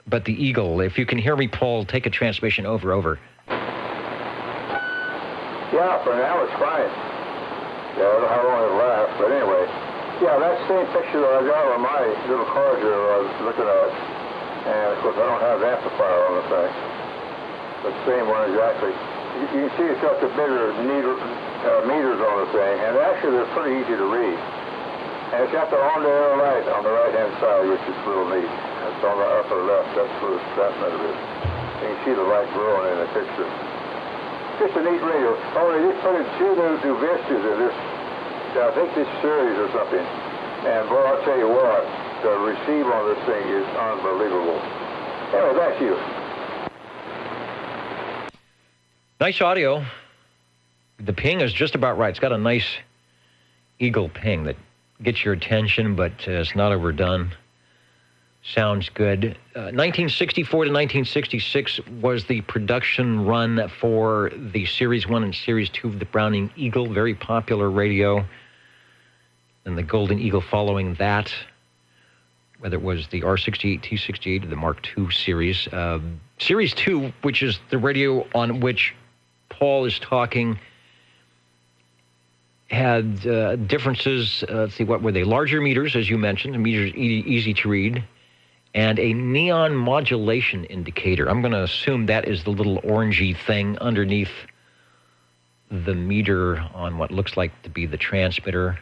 Speaker 5: but the eagle. If you can hear me, Paul, take a transmission over.
Speaker 14: Yeah, for now it's fine. Yeah, I don't know how long it'll last, but anyway. Yeah, that same picture that I got on my little card here I was looking at, and of course I don't have the amplifier on the thing, but same one exactly. You can see it's got the bigger meters on the thing, and actually they're pretty easy to read. And it's got the on-the-air light on the right-hand side, which is real neat. It's on the upper left, that's where the transmitter is. You can see the light growing in the picture. Just a neat radio. Oh, they just put in two new Vistas in this, I think this series or something. And boy, I'll tell you what, the receive on this thing is unbelievable. Anyway, that's you.
Speaker 5: Nice audio. The ping is just about right. It's got a nice eagle ping that gets your attention, but it's not overdone. Sounds good. 1964 to 1966 was the production run for the Series 1 and Series 2 of the Browning Eagle, very popular radio. And the Golden Eagle following that, whether it was the R68, T68, or the Mark II series. Series 2, which is the radio on which Paul is talking, had differences. Let's see, what were they? Larger meters, as you mentioned, meters easy to read, and a neon modulation indicator. I'm going to assume that is the little orangey thing underneath the meter on what looks like to be the transmitter.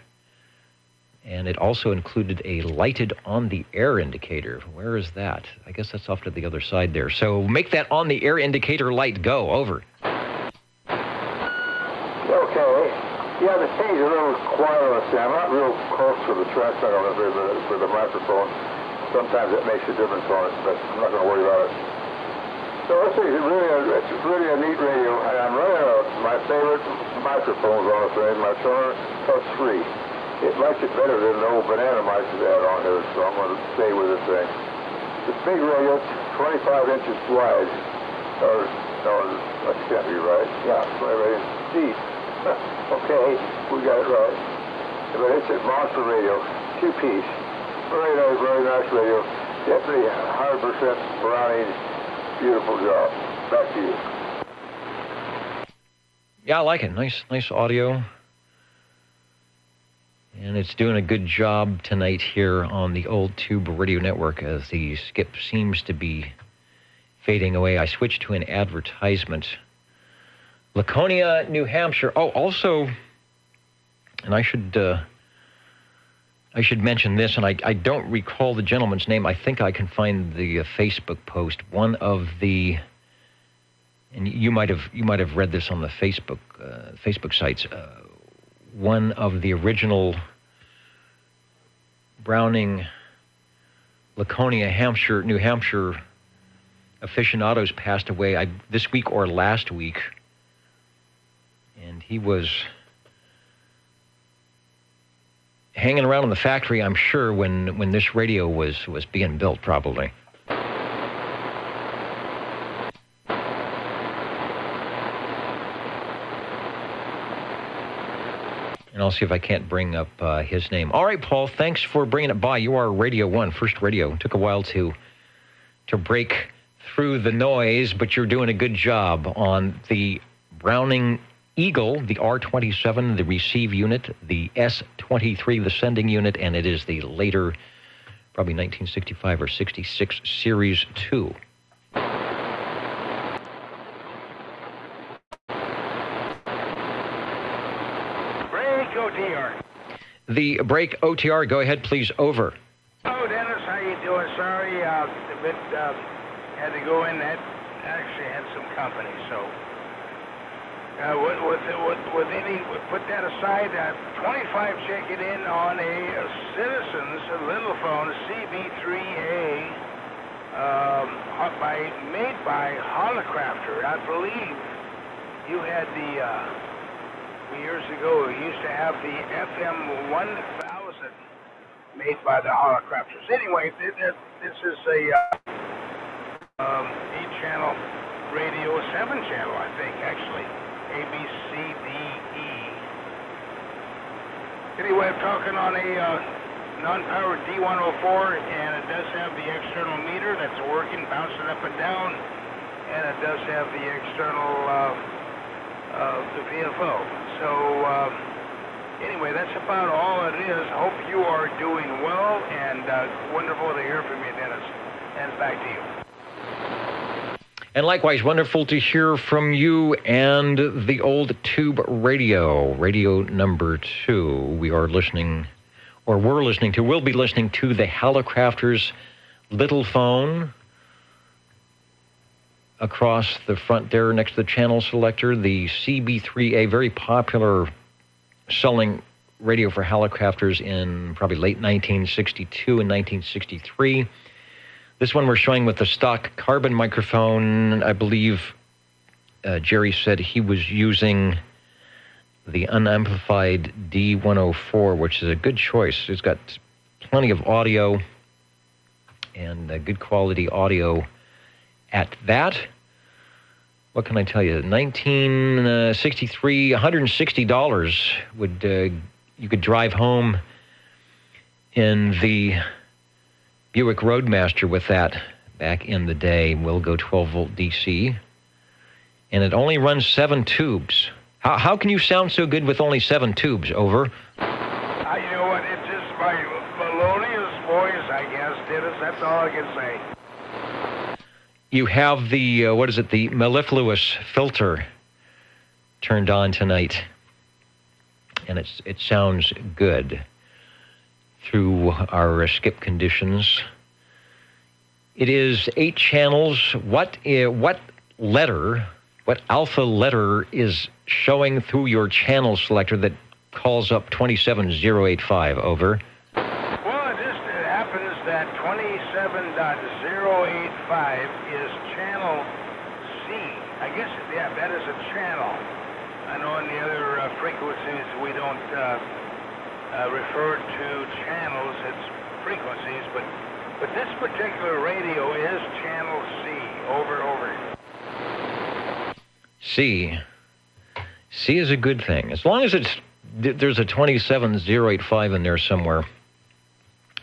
Speaker 5: And it also included a lighted on-the-air indicator. Where is that? I guess that's off to the other side there. So make that on-the-air indicator light go. Over.
Speaker 14: Okay. Yeah, the ping's a little quiet on the sound. I'm not real close to the transmitter for the microphone. Sometimes it makes a difference on it, but I'm not going to worry about it. So this is really a neat radio, and I'm running my favorite microphones on the thing, my Sonar Plus 3. It likes it better than the old banana mics that I had on here, so I'm going to stay with this thing. This big radio, 25 inches wide, or no, that can't be right. Yeah, 25 inches deep. Okay, we got it right. But it's a monster radio, two-piece. Very nice radio. Definitely 100% Browning. Beautiful job. Back to you.
Speaker 5: Yeah, I like it. Nice audio. And it's doing a good job tonight here on the Old Tube Radio Network as the skip seems to be fading away. I switched to an advertisement. Laconia, New Hampshire. Oh, also, and I should mention this, and I don't recall the gentleman's name. I think I can find the Facebook post. One of the, and you might have read this on the Facebook sites. One of the original Browning, Laconia, New Hampshire aficionados passed away this week or last week, and he was hanging around in the factory, I'm sure, when this radio was being built, probably. And I'll see if I can't bring up his name. All right, Paul, thanks for bringing it by. You are Radio 1, first radio. It took a while to break through the noise, but you're doing a good job on the Browning Eagle, the R27, the receive unit, the S23, the sending unit, and it is the later, probably 1965 or 66 Series 2.
Speaker 15: Break OTR.
Speaker 5: The break OTR, go ahead, please, over.
Speaker 15: Oh, Dennis, how you doing? Sorry, a bit, had to go in, actually had some company, so... put that aside, 25 checking in on a Citizens little phone, CB3A, made by Holocrafter. I believe you had years ago, you used to have the FM 1000 made by the Holocrafters. Anyway, this is a 8-channel radio, a 7-channel, I think, actually. A, B, C, D, E. Anyway, I'm talking on a non-powered D104, and it does have the external meter that's working, bouncing up and down, and it does have the external the VFO. So anyway, that's about all it is. Hope you are doing well, and wonderful to hear from you, Dennis. And back to you.
Speaker 5: And likewise, wonderful to hear from you and the Old Tube Radio, radio number 2. We'll be listening to the Hallicrafters little phone across the front there next to the channel selector, the CB3A, very popular selling radio for Hallicrafters in probably late 1962 and 1963. This one we're showing with the stock carbon microphone, I believe Jerry said he was using the unamplified D104, which is a good choice. It's got plenty of audio and good quality audio at that. What can I tell you? 1963, $160 would you could drive home in the Buick Roadmaster with that back in the day. Will go 12-volt DC. And it only runs 7 tubes. How can you sound so good with only 7 tubes? Over.
Speaker 15: You know what? It's just my melodious voice, I guess, Dennis. That's all I can say.
Speaker 5: You have the, the mellifluous filter turned on tonight. And it sounds good through our skip conditions. It is 8 channels. What alpha letter is showing through your channel selector that calls up 27085? Over.
Speaker 15: Well, it just happens that 27.085 is channel C. I guess, yeah, that is a channel. I know in the other frequencies we don't refer to channels, it's frequencies, but this particular radio is channel C. Over.
Speaker 5: C is a good thing. As long as there's a 27085 in there somewhere,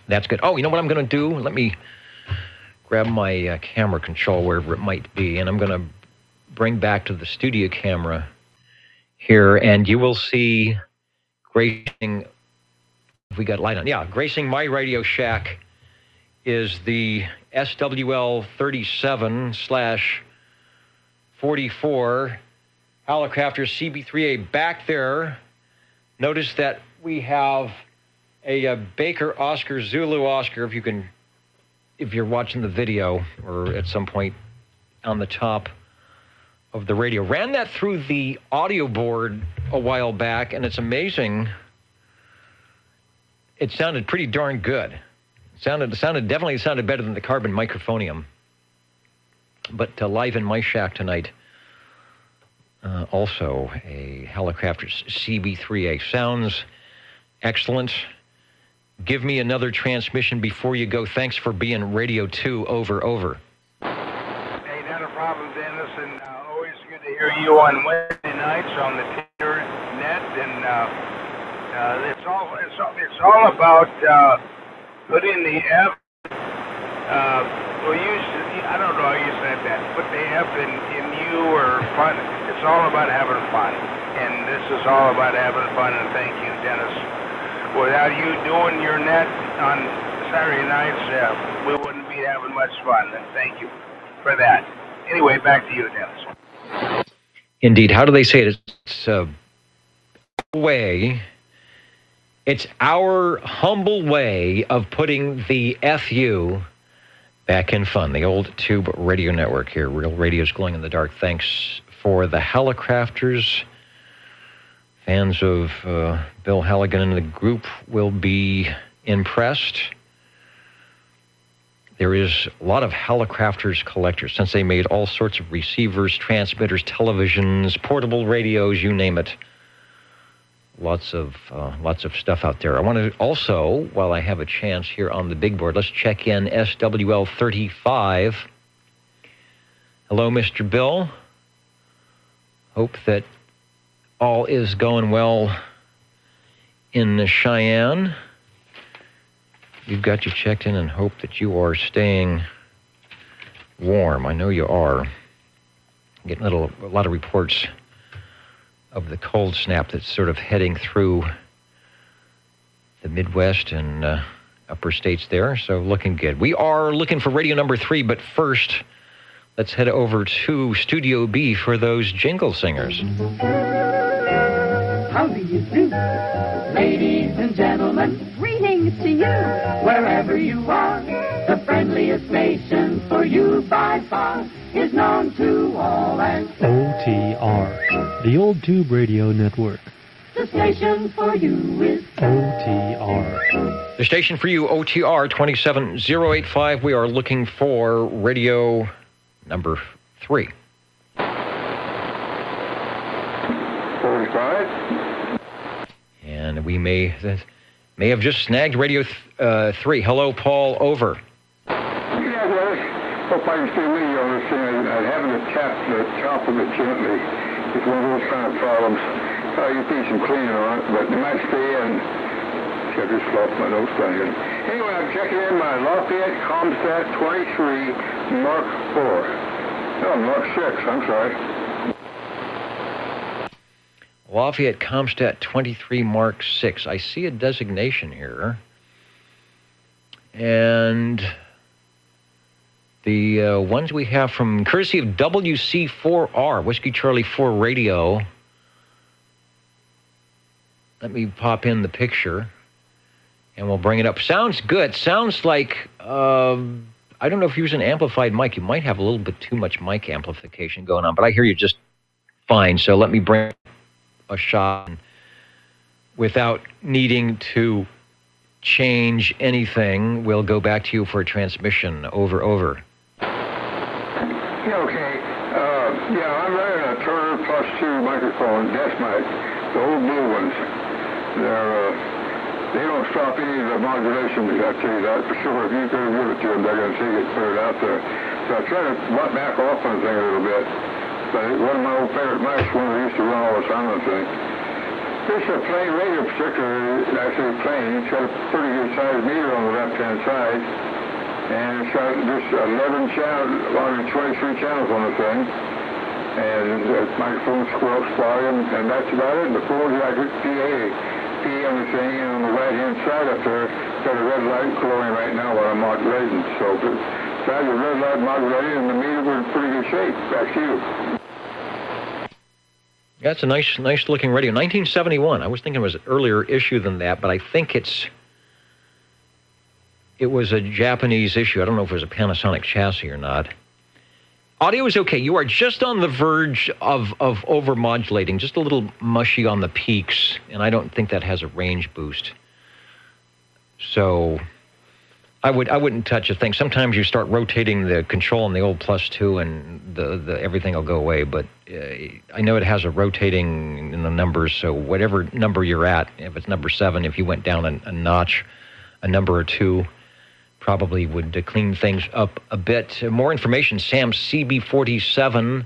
Speaker 5: that's good. Oh, you know what I'm going to do? Let me grab my camera control wherever it might be, and I'm going to bring back to the studio camera here, and you will see gracing, if we got light on, yeah, gracing my Radio Shack is the SWL 37/44 Hallicrafter CB3A back there. Notice that we have a Baker Oscar Zulu Oscar, if you're watching the video or at some point on the top of the radio. Ran that through the audio board a while back, and it's amazing. It sounded pretty darn good. It definitely sounded better than the Carbon Microphonium. But live in my shack tonight, also a Hallicrafter CB3A. Sounds excellent. Give me another transmission before you go. Thanks for being Radio 2. Over.
Speaker 15: Hey, not a problem, Dennis, and always good to hear you on Wednesday nights on the Internet, and it's all about putting the F. I don't know how you said that. Put the F in you or fun. It's all about having fun, and this is all about having fun. And thank you, Dennis. Without you doing your net on Saturday nights, we wouldn't be having much fun. And thank you for that. Anyway, back to you, Dennis.
Speaker 5: Indeed. How do they say it? It's way. It's our humble way of putting the FU back in fun. The old tube radio network here. Real Radio's glowing in the dark. Thanks for the Hallicrafters. Fans of Bill Halligan and the group will be impressed. There is a lot of Hallicrafters collectors, since they made all sorts of receivers, transmitters, televisions, portable radios, you name it. Lots of stuff out there. I want to also, while I have a chance here on the big board, let's check in SWL 35. Hello, Mr. Bill. Hope that all is going well in Cheyenne. You've got you checked in and hope that you are staying warm. I know you are. Getting a lot of reports of the cold snap that's sort of heading through the Midwest and upper states there, so looking good. We are looking for radio number 3, but first, let's head over to Studio B for those jingle singers.
Speaker 12: How do you do? Ladies and gentlemen, greetings to you. Wherever you are, the friendliest station for you by far is known to all and
Speaker 13: OTR, the Old Tube Radio Network.
Speaker 12: The station for you is
Speaker 13: OTR.
Speaker 5: The station for you, OTR 27085. We are looking for radio number 3.
Speaker 14: That's quiet.
Speaker 5: And we may have just snagged radio 3. Hello, Paul, over.
Speaker 14: Yeah, Dennis. Hope I can still hear you on this thing. I'm having to tap the top of it gently. It's one of those kind of problems. You need some cleaning on it, but it might stay in. I just lost my notes down here. Anyway, I'm checking in my Lafayette Comstat 23 Mark 4. No, Mark 6, I'm sorry.
Speaker 5: Lafayette Comstat 23 Mark 6. I see a designation here. And the ones we have from courtesy of WC4R, Whiskey Charlie 4 Radio. Let me pop in the picture, and we'll bring it up. Sounds good. Sounds like, I don't know if you use an amplified mic. You might have a little bit too much mic amplification going on, but I hear you just fine. So let me bring a shot without needing to change anything. We'll go back to you for a transmission. Over.
Speaker 14: Yeah, okay. I'm running a Turner Plus 2 microphone, desk mic, the old blue ones. They don't stop any of the modulation, I tell you that for sure. If you could give it to them, they're going to see it put it out there. So I try to back off on the thing a little bit. But one of my old favorite mics, one that used to run all the time on the thing. This is a plain radio particularly, actually plain. It's got a pretty good sized meter on the left-hand side. And it's got just 11 channels, 23 channels on the thing. And the microphone squelch volume, and that's about it. The phone's got a PA on the thing, and on the right-hand side up there, got a red light glowing right now while I'm modulating. So the red light modulating, and the meter was in pretty good shape. Back to you.
Speaker 5: That's a nice looking radio. 1971. I was thinking it was an earlier issue than that, but I think it was a Japanese issue. I don't know if it was a Panasonic chassis or not. Audio is okay. You are just on the verge of over-modulating, just a little mushy on the peaks, and I don't think that has a range boost. So I wouldn't touch a thing. Sometimes you start rotating the control on the old plus 2 and the everything will go away, but I know it has a rotating in the numbers, so whatever number you're at, if it's number 7, if you went down a notch, a number or 2, probably would clean things up a bit. More information, Sam CB47,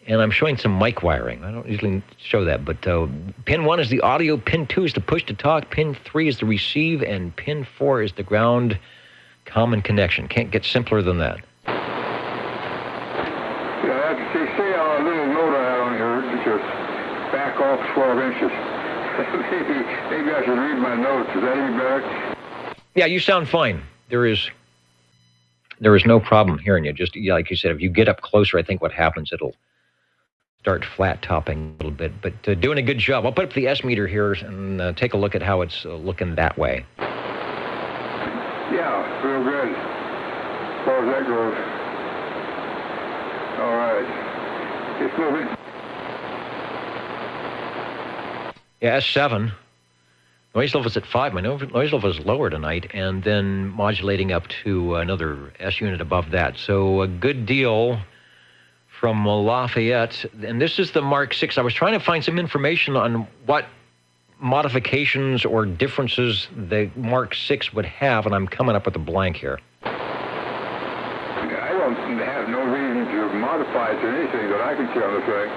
Speaker 5: and I'm showing some mic wiring. I don't usually show that, but pin 1 is the audio, pin 2 is the push-to-talk, pin 3 is the receive, and pin 4 is the ground common connection. Can't get simpler than that.
Speaker 14: Yeah, you see a little note I had on here, just back off 12 inches. maybe I should read my notes. Is that any better?
Speaker 5: Yeah, you sound fine. There is no problem hearing you. Just like you said, if you get up closer, I think what happens, it'll start flat topping a little bit. But doing a good job. I'll put up the S meter here and take a look at how it's looking that way.
Speaker 14: Yeah, real good. As far as that goes. All right. It's moving.
Speaker 5: Yeah, S7. Noise level is at 5. My noise level is lower tonight, and then modulating up to another S unit above that. So a good deal from Lafayette. And this is the Mark 6. I was trying to find some information on what modifications or differences the Mark 6 would have, and I'm coming up with a blank here.
Speaker 14: I don't have no reason to modify it to anything that I can see on the thing.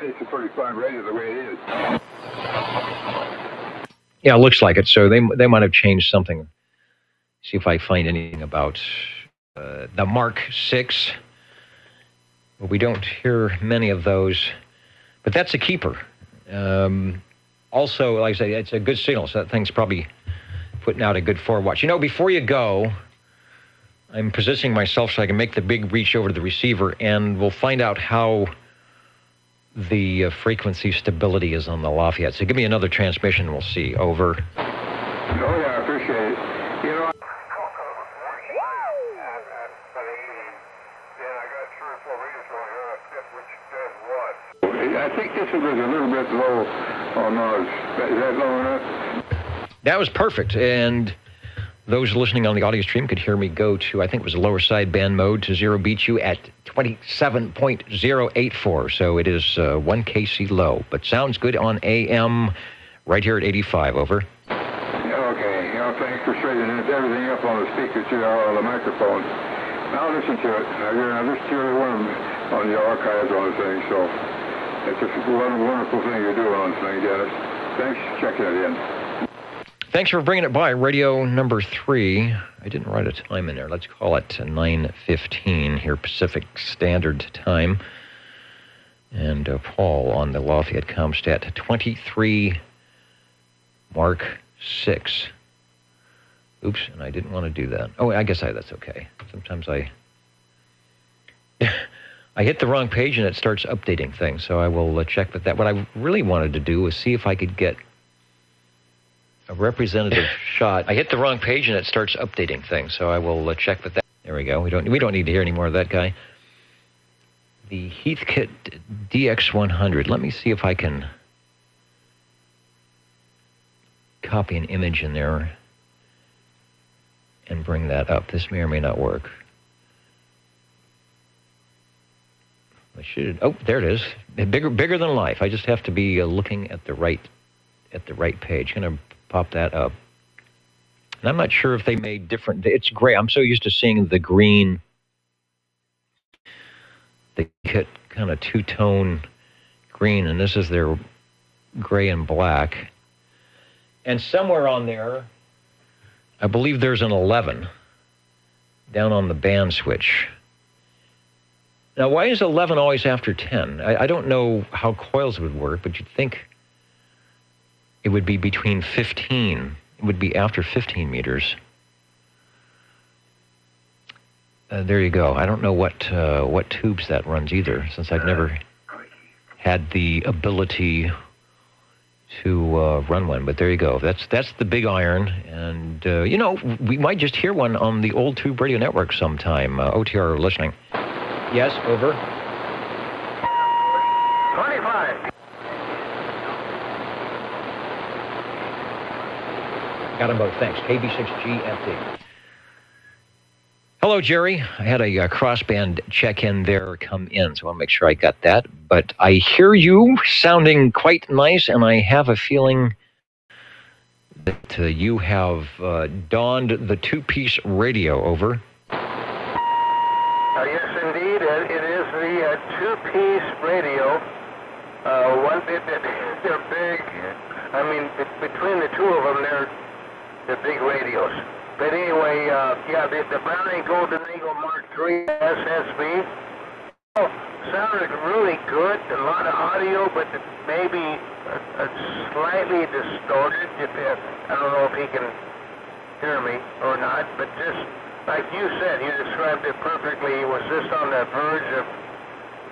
Speaker 14: It's a pretty fine radio the way it is.
Speaker 5: Yeah, it looks like it. So they might have changed something. See if I find anything about the Mark 6. Well, we don't hear many of those, but that's a keeper. Also, like I say, it's a good signal, so that thing's probably putting out a good forward watch. You know, before you go, I'm positioning myself so I can make the big reach over to the receiver, and we'll find out how the frequency stability is on the Lafayette. So give me another transmission and we'll see. Over.
Speaker 14: Oh, yeah, I appreciate it. You know, I think this was a little bit low on those. Is that low enough?
Speaker 5: That was perfect. And Those listening on the audio stream could hear me go to, I think it was lower sideband mode, to zero BTU at 27.084. So it is 1 kC low, but sounds good on AM right here at 85. Over.
Speaker 14: Okay. Thanks for straightening everything up on the speakers here, on the microphone. Now listen to it. I listen to every one on the archives on the thing, so it's a wonderful thing you're doing on this thing, Dennis. Thanks for checking it in.
Speaker 5: Thanks for bringing it by. Radio number 3. I didn't write a time in there. Let's call it 9:15 here, Pacific Standard Time. And Paul on the Lafayette Comstat 23 Mark 6. Oops, and I didn't want to do that. Oh, I guess that's okay. Sometimes I hit the wrong page and it starts updating things, so I will check with that. What I really wanted to do was see if I could get a representative shot. I hit the wrong page and it starts updating things, so I will check with that. There we go. We don't need to hear any more of that guy. The Heathkit DX100. Let me see if I can copy an image in there and bring that up. This may or may not work. I should. Oh, there it is. Bigger than life. I just have to be looking at the right page. I'm gonna pop that up. And I'm not sure if they made different. It's gray. I'm so used to seeing the green. They hit kind of two-tone green, and this is their gray and black. And somewhere on there, I believe there's an 11 down on the band switch. Now, why is 11 always after 10? I don't know how coils would work, but you'd think it would be between 15. It would be after 15 meters. There you go. I don't know what tubes that runs either, since I've never had the ability to run one. But there you go. That's the big iron, and we might just hear one on the Old Tube Radio Network sometime. OTR listening. Yes, over.
Speaker 6: 25.
Speaker 5: Got them both. Thanks. KB6GFD. Hello, Jerry. I had a crossband check-in there come in, so I'll make sure I got that. But I hear you sounding quite nice, and I have a feeling that you have donned the two-piece radio. Over.
Speaker 6: Yes, indeed. It is the two-piece radio. They're big. I mean, between the two of them, they're big radios. But anyway, the Browning Golden Eagle Mark III SSB sounded really good. A lot of audio, but maybe slightly distorted. I don't know if he can hear me or not, but just like you said, you described it perfectly. He was just on the verge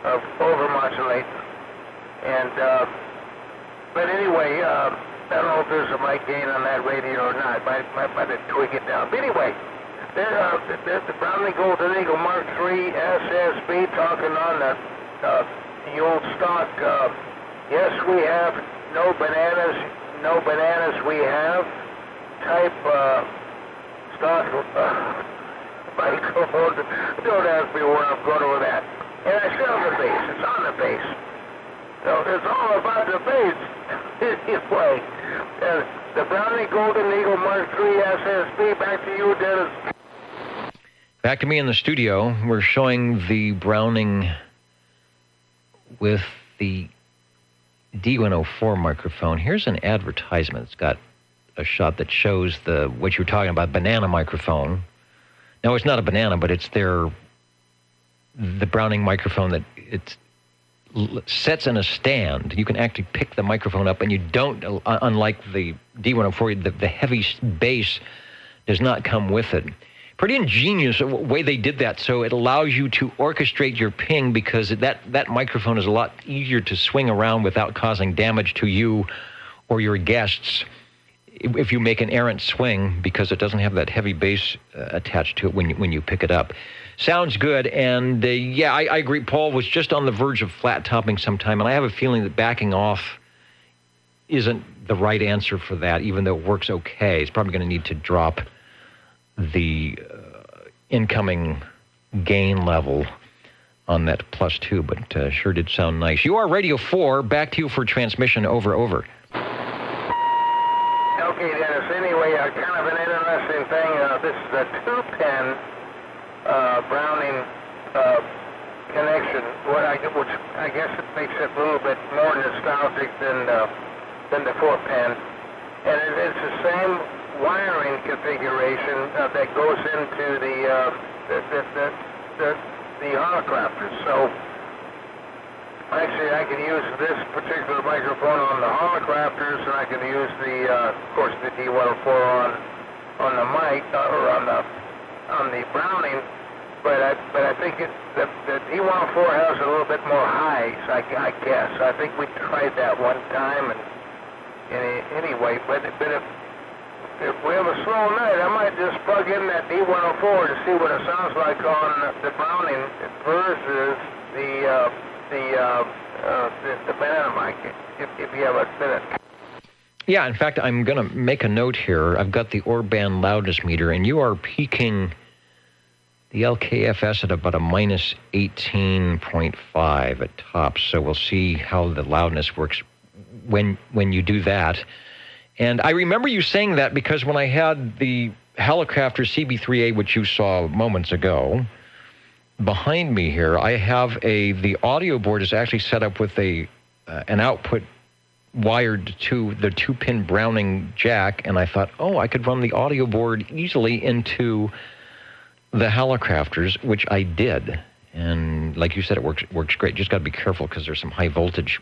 Speaker 6: of overmodulating. And but anyway, I don't know if there's a mic gain on that radio or not. I might tweak it down. But anyway, there's the Browning Golden Eagle Mark III SSB talking on the old stock. Yes, we have no bananas we have type stock microphone. Don't ask me where I'm going with that. And I said on the bass. It's on the bass. So it's all about the bass. Anyway, the Browning Golden Eagle Mark III SSB. Back to you, Dennis.
Speaker 5: Back to me in the studio. We're showing the Browning with the D104 microphone. Here's an advertisement. It's got a shot that shows what you're talking about, banana microphone. Now, it's not a banana, but it's the Browning microphone that it sets in a stand. You can actually pick the microphone up, and you don't, unlike the D104, the heavy bass does not come with it. Pretty ingenious way they did that, so it allows you to orchestrate your ping, because that microphone is a lot easier to swing around without causing damage to you or your guests if you make an errant swing, because it doesn't have that heavy bass attached to it when you pick it up. Sounds good, and I agree. Paul was just on the verge of flat topping sometime, and I have a feeling that backing off isn't the right answer for that, even though it works okay. It's probably going to need to drop the incoming gain level on that +2, but sure did sound nice. You are Radio 4. Back to you for transmission. Over.
Speaker 6: Okay, Dennis. Anyway, kind of an interesting thing. This is a 2-pin Browning connection, which I guess it makes it a little bit more nostalgic than the 4-pin. And it's the same wiring configuration that goes into the holocrafters. So actually, I can use this particular microphone on the holocrafters, and I can use of course, the D104 on the mic or on the Browning. But I think the D104 has a little bit more highs, I guess. I think we tried that one time, and anyway, but if we have a slow night, I might just plug in that D104 to see what it sounds like on the Browning versus the banana mic, if you have a minute.
Speaker 5: Yeah, in fact, I'm going to make a note here. I've got the Orban loudness meter, and you are peaking the LKFS at about a -18.5 at tops. So we'll see how the loudness works when you do that. And I remember you saying that because when I had the Hallicrafter CB3A, which you saw moments ago, behind me here, I have the audio board is actually set up with an output wired to the 2-pin Browning jack, and I thought, I could run the audio board easily into the Hallicrafters, which I did. And like you said, it works great. Just got to be careful because there's some high voltage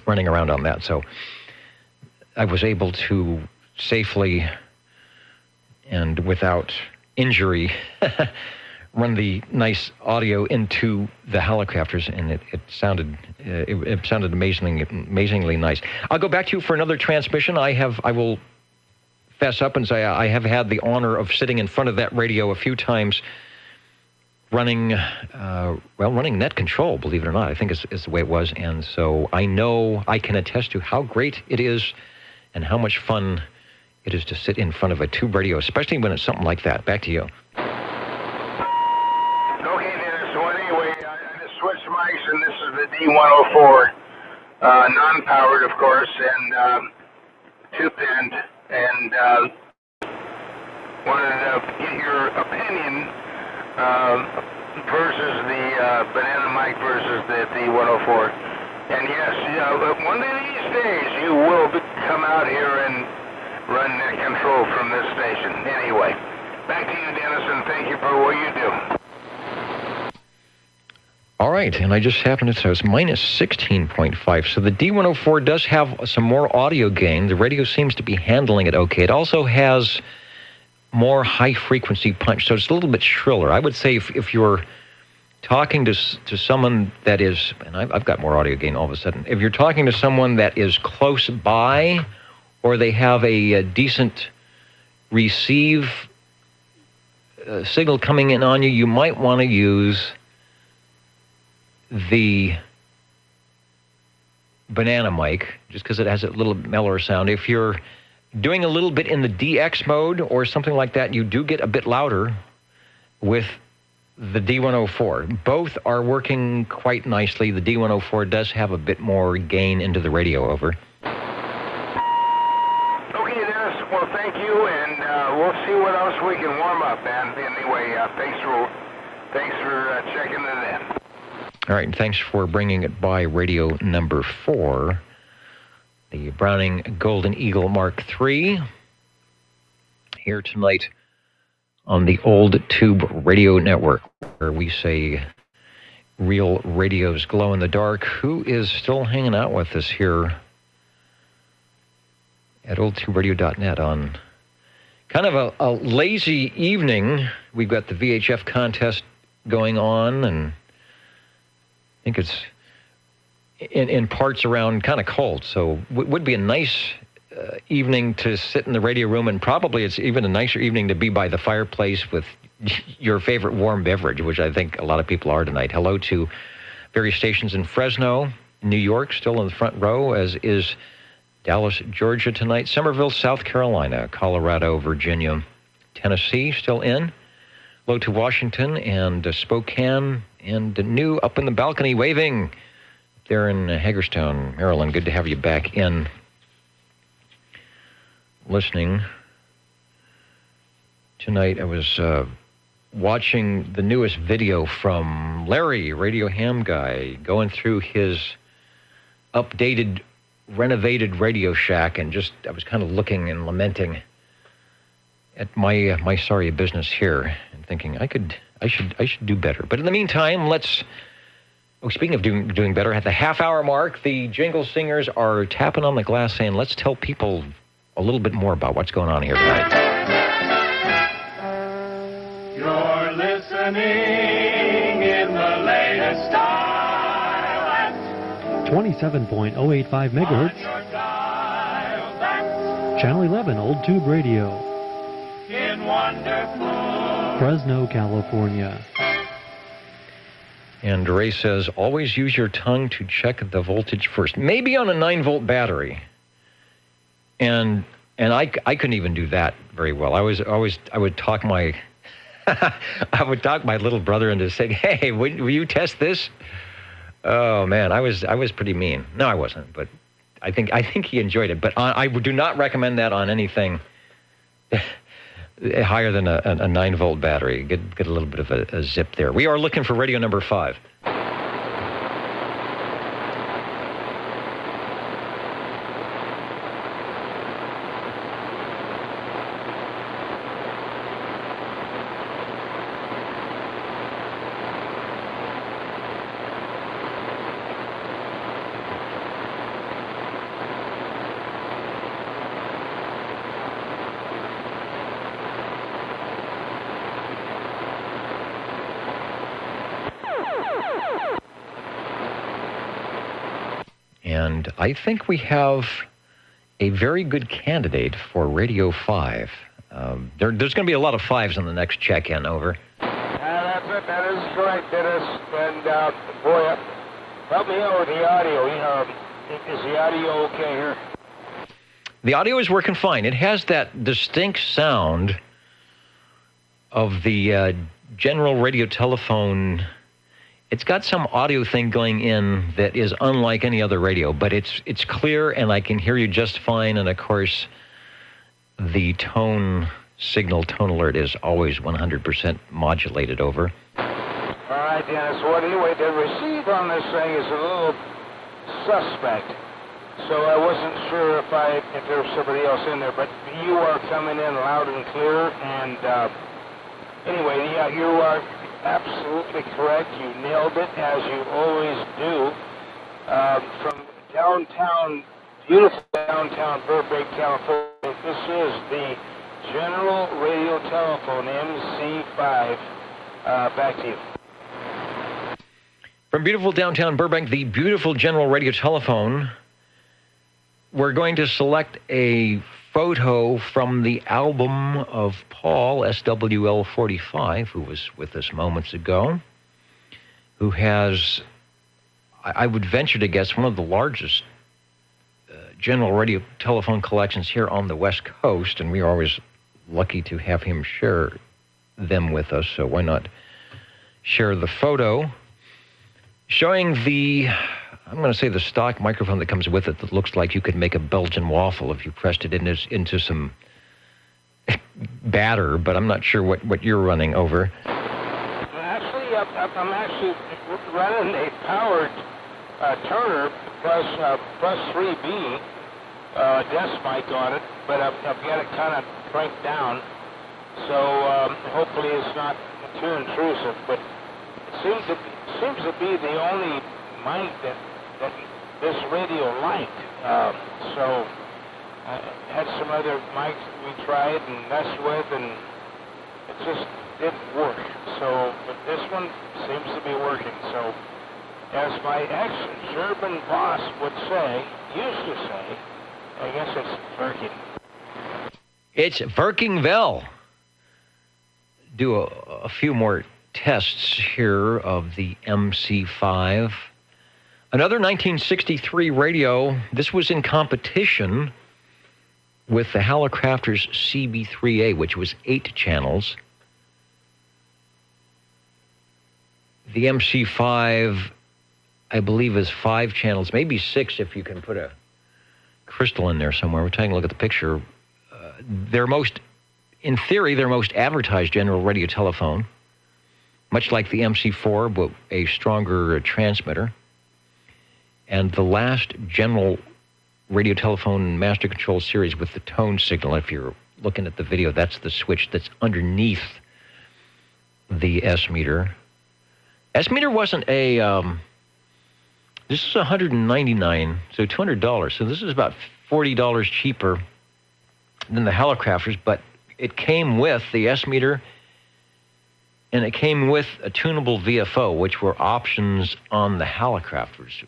Speaker 5: running around on that. So I was able to safely and without injury run the nice audio into the Hallicrafters, and it sounded amazingly nice. I'll go back to you for another transmission. I will fess up and say I have had the honor of sitting in front of that radio a few times, running net control, believe it or not. I think is the way it was, and so I know I can attest to how great it is and how much fun it is to sit in front of a tube radio, especially when it's something like that. Back to you.
Speaker 6: Okay, Dennis. So anyway, I just switched mics, and this is the D104, non-powered, of course, and 2-pinned, and wanted to get your opinion versus the banana mic versus the D104. And yes, one of these days you will come out here and run net control from this station. Anyway, back to you, Dennis, and thank you for what you do.
Speaker 5: All right, and I just happened to say it's -16.5. So the D104 does have some more audio gain. The radio seems to be handling it okay. It also has more high-frequency punch, so it's a little bit shriller. I would say if you're talking to someone that is, and I've got more audio gain all of a sudden, if you're talking to someone that is close by or they have a decent receive signal coming in on you, you might want to use the banana mic, just because it has a little mellower sound. If you're doing a little bit in the DX mode or something like that, you do get a bit louder with the D104. Both are working quite nicely. The D104 does have a bit more gain into the radio. Over.
Speaker 6: Okay, Dennis. Well, thank you, and we'll see what else we can warm up. And anyway, thanks for checking it in.
Speaker 5: All right, and thanks for bringing it by radio number 4, the Browning Golden Eagle Mark III, here tonight on the Old Tube Radio Network, where we say real radios glow in the dark. Who is still hanging out with us here at oldtuberadio.net on kind of a lazy evening? We've got the VHF contest going on, and I think it's in parts around kind of cold, so would be a nice evening to sit in the radio room, and probably it's even a nicer evening to be by the fireplace with your favorite warm beverage, which I think a lot of people are tonight. Hello to various stations in Fresno, New York, still in the front row, as is Dallas, Georgia tonight, Somerville, South Carolina, Colorado, Virginia, Tennessee, still in. Hello to Washington and Spokane, and New up in the balcony waving there in Hagerstown, Maryland. Good to have you back in listening. Tonight I was watching the newest video from Larry, Radio Ham Guy, going through his updated, renovated Radio Shack, and I was kind of looking and lamenting at my sorry business here, and thinking I should do better. But in the meantime, speaking of doing better, at the half-hour mark, the Jingle Singers are tapping on the glass saying, let's tell people a little bit more about what's going on here tonight.
Speaker 12: You're listening in the latest style at
Speaker 13: 27.085 megahertz. Channel 11, Old Tube Radio.
Speaker 12: In wonderful
Speaker 13: Fresno, California.
Speaker 5: And Ray says, always use your tongue to check the voltage first. Maybe on a 9-volt battery. And I couldn't even do that very well. I would talk my little brother into saying, hey, will you test this? Oh man, I was pretty mean. No, I wasn't, but I think he enjoyed it. But I do not recommend that on anything higher than a 9-volt battery. Get a little bit of a zip there. We are looking for radio number 5. And I think we have a very good candidate for Radio 5. There's going to be a lot of 5s on the next check-in, over.
Speaker 6: That's it. That is correct, Dennis. And, boy, help me out with the audio. Is the audio okay here?
Speaker 5: The audio is working fine. It has that distinct sound of the general radio telephone. It's got some audio thing going in that is unlike any other radio, but it's clear, and I can hear you just fine. And of course, the tone alert is always 100% modulated, over.
Speaker 6: All right, Dennis. Well, anyway, the receive on this thing is a little suspect, so I wasn't sure if there was somebody else in there, but you are coming in loud and clear, and anyway, yeah, you are absolutely correct. You nailed it, as you always do. From beautiful downtown Burbank, California, this is the General Radio Telephone, MC5. Back to you.
Speaker 5: From beautiful downtown Burbank, the beautiful General Radio Telephone, we're going to select a photo from the album of Paul, SWL45, who was with us moments ago, who has, I would venture to guess, one of the largest general radio telephone collections here on the West Coast, and we are always lucky to have him share them with us, so why not share the photo showing the, I'm going to say, the stock microphone that comes with it that looks like you could make a Belgian waffle if you pressed it into some batter, but I'm not sure what you're running, over.
Speaker 6: Actually, I'm actually running a powered Turner plus 3B desk mic on it, but I've got it kind of cranked down, so hopefully it's not too intrusive, but it seems to be the only mic that this radio liked. So I had some other mics we tried and messed with, and it just didn't work. So, but this one seems to be working. So, as my ex-German boss used to say, I guess it's working.
Speaker 5: It's working well. Do a few more tests here of the MC5. Another 1963 radio. This was in competition with the Hallicrafters CB3A, which was 8 channels. The MC5, I believe, is 5 channels, maybe 6 if you can put a crystal in there somewhere. We're taking a look at the picture. In theory, their most advertised general radio telephone, much like the MC4, but a stronger transmitter. And the last general radio telephone master control series with the tone signal. If you're looking at the video, that's the switch that's underneath the S-meter. S-meter wasn't a... this is $199, so $200. So this is about $40 cheaper than the Hallicrafters, but it came with the S-meter, and it came with a tunable VFO, which were options on the Hallicrafters.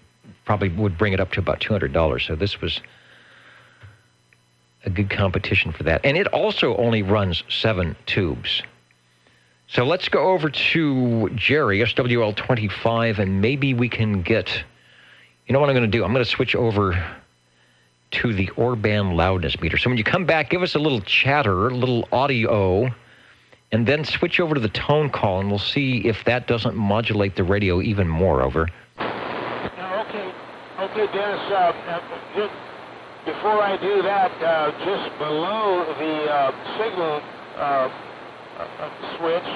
Speaker 5: Probably would bring it up to about $200. So this was a good competition for that. And it also only runs 7 tubes. So let's go over to Jerry, SWL25, and maybe we can get... You know what I'm going to do? I'm going to switch over to the Orban loudness meter. So when you come back, give us a little chatter, a little audio, and then switch over to the tone call, and we'll see if that doesn't modulate the radio even more. Over.
Speaker 15: Okay, Dennis, just before I do that, just below the signal switch,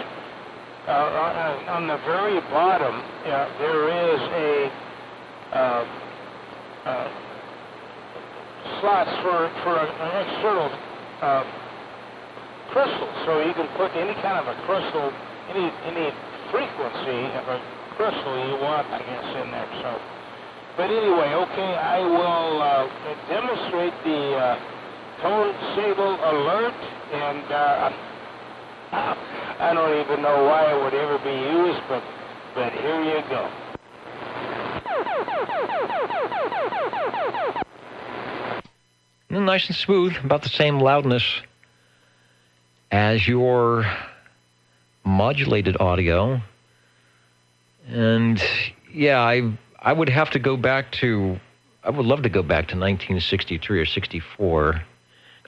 Speaker 15: on the very bottom, there is a slots for an external crystal, so you can put any kind of a crystal, any frequency of a crystal you want, I guess, in there. So, but anyway, okay, I will demonstrate the tone signal alert, and I don't even know why it would ever be used, but here you go.
Speaker 5: Nice and smooth, about the same loudness as your modulated audio. And yeah, I would have to go back to, I would love to go back to 1963 or 64.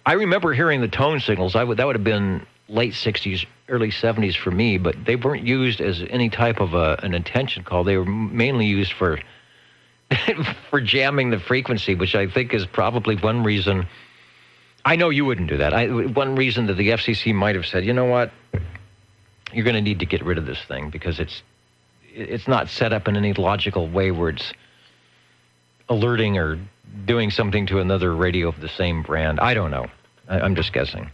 Speaker 5: I remember hearing the tone signals. That would have been late 60s, early 70s for me, but they weren't used as any type of an intention call. They were mainly used for for jamming the frequency, which I think is probably one reason. I know you wouldn't do that. One reason that the FCC might have said, you know what, you're going to need to get rid of this thing because it's not set up in any logical way where it's alerting or doing something to another radio of the same brand. I don't know. I'm just guessing.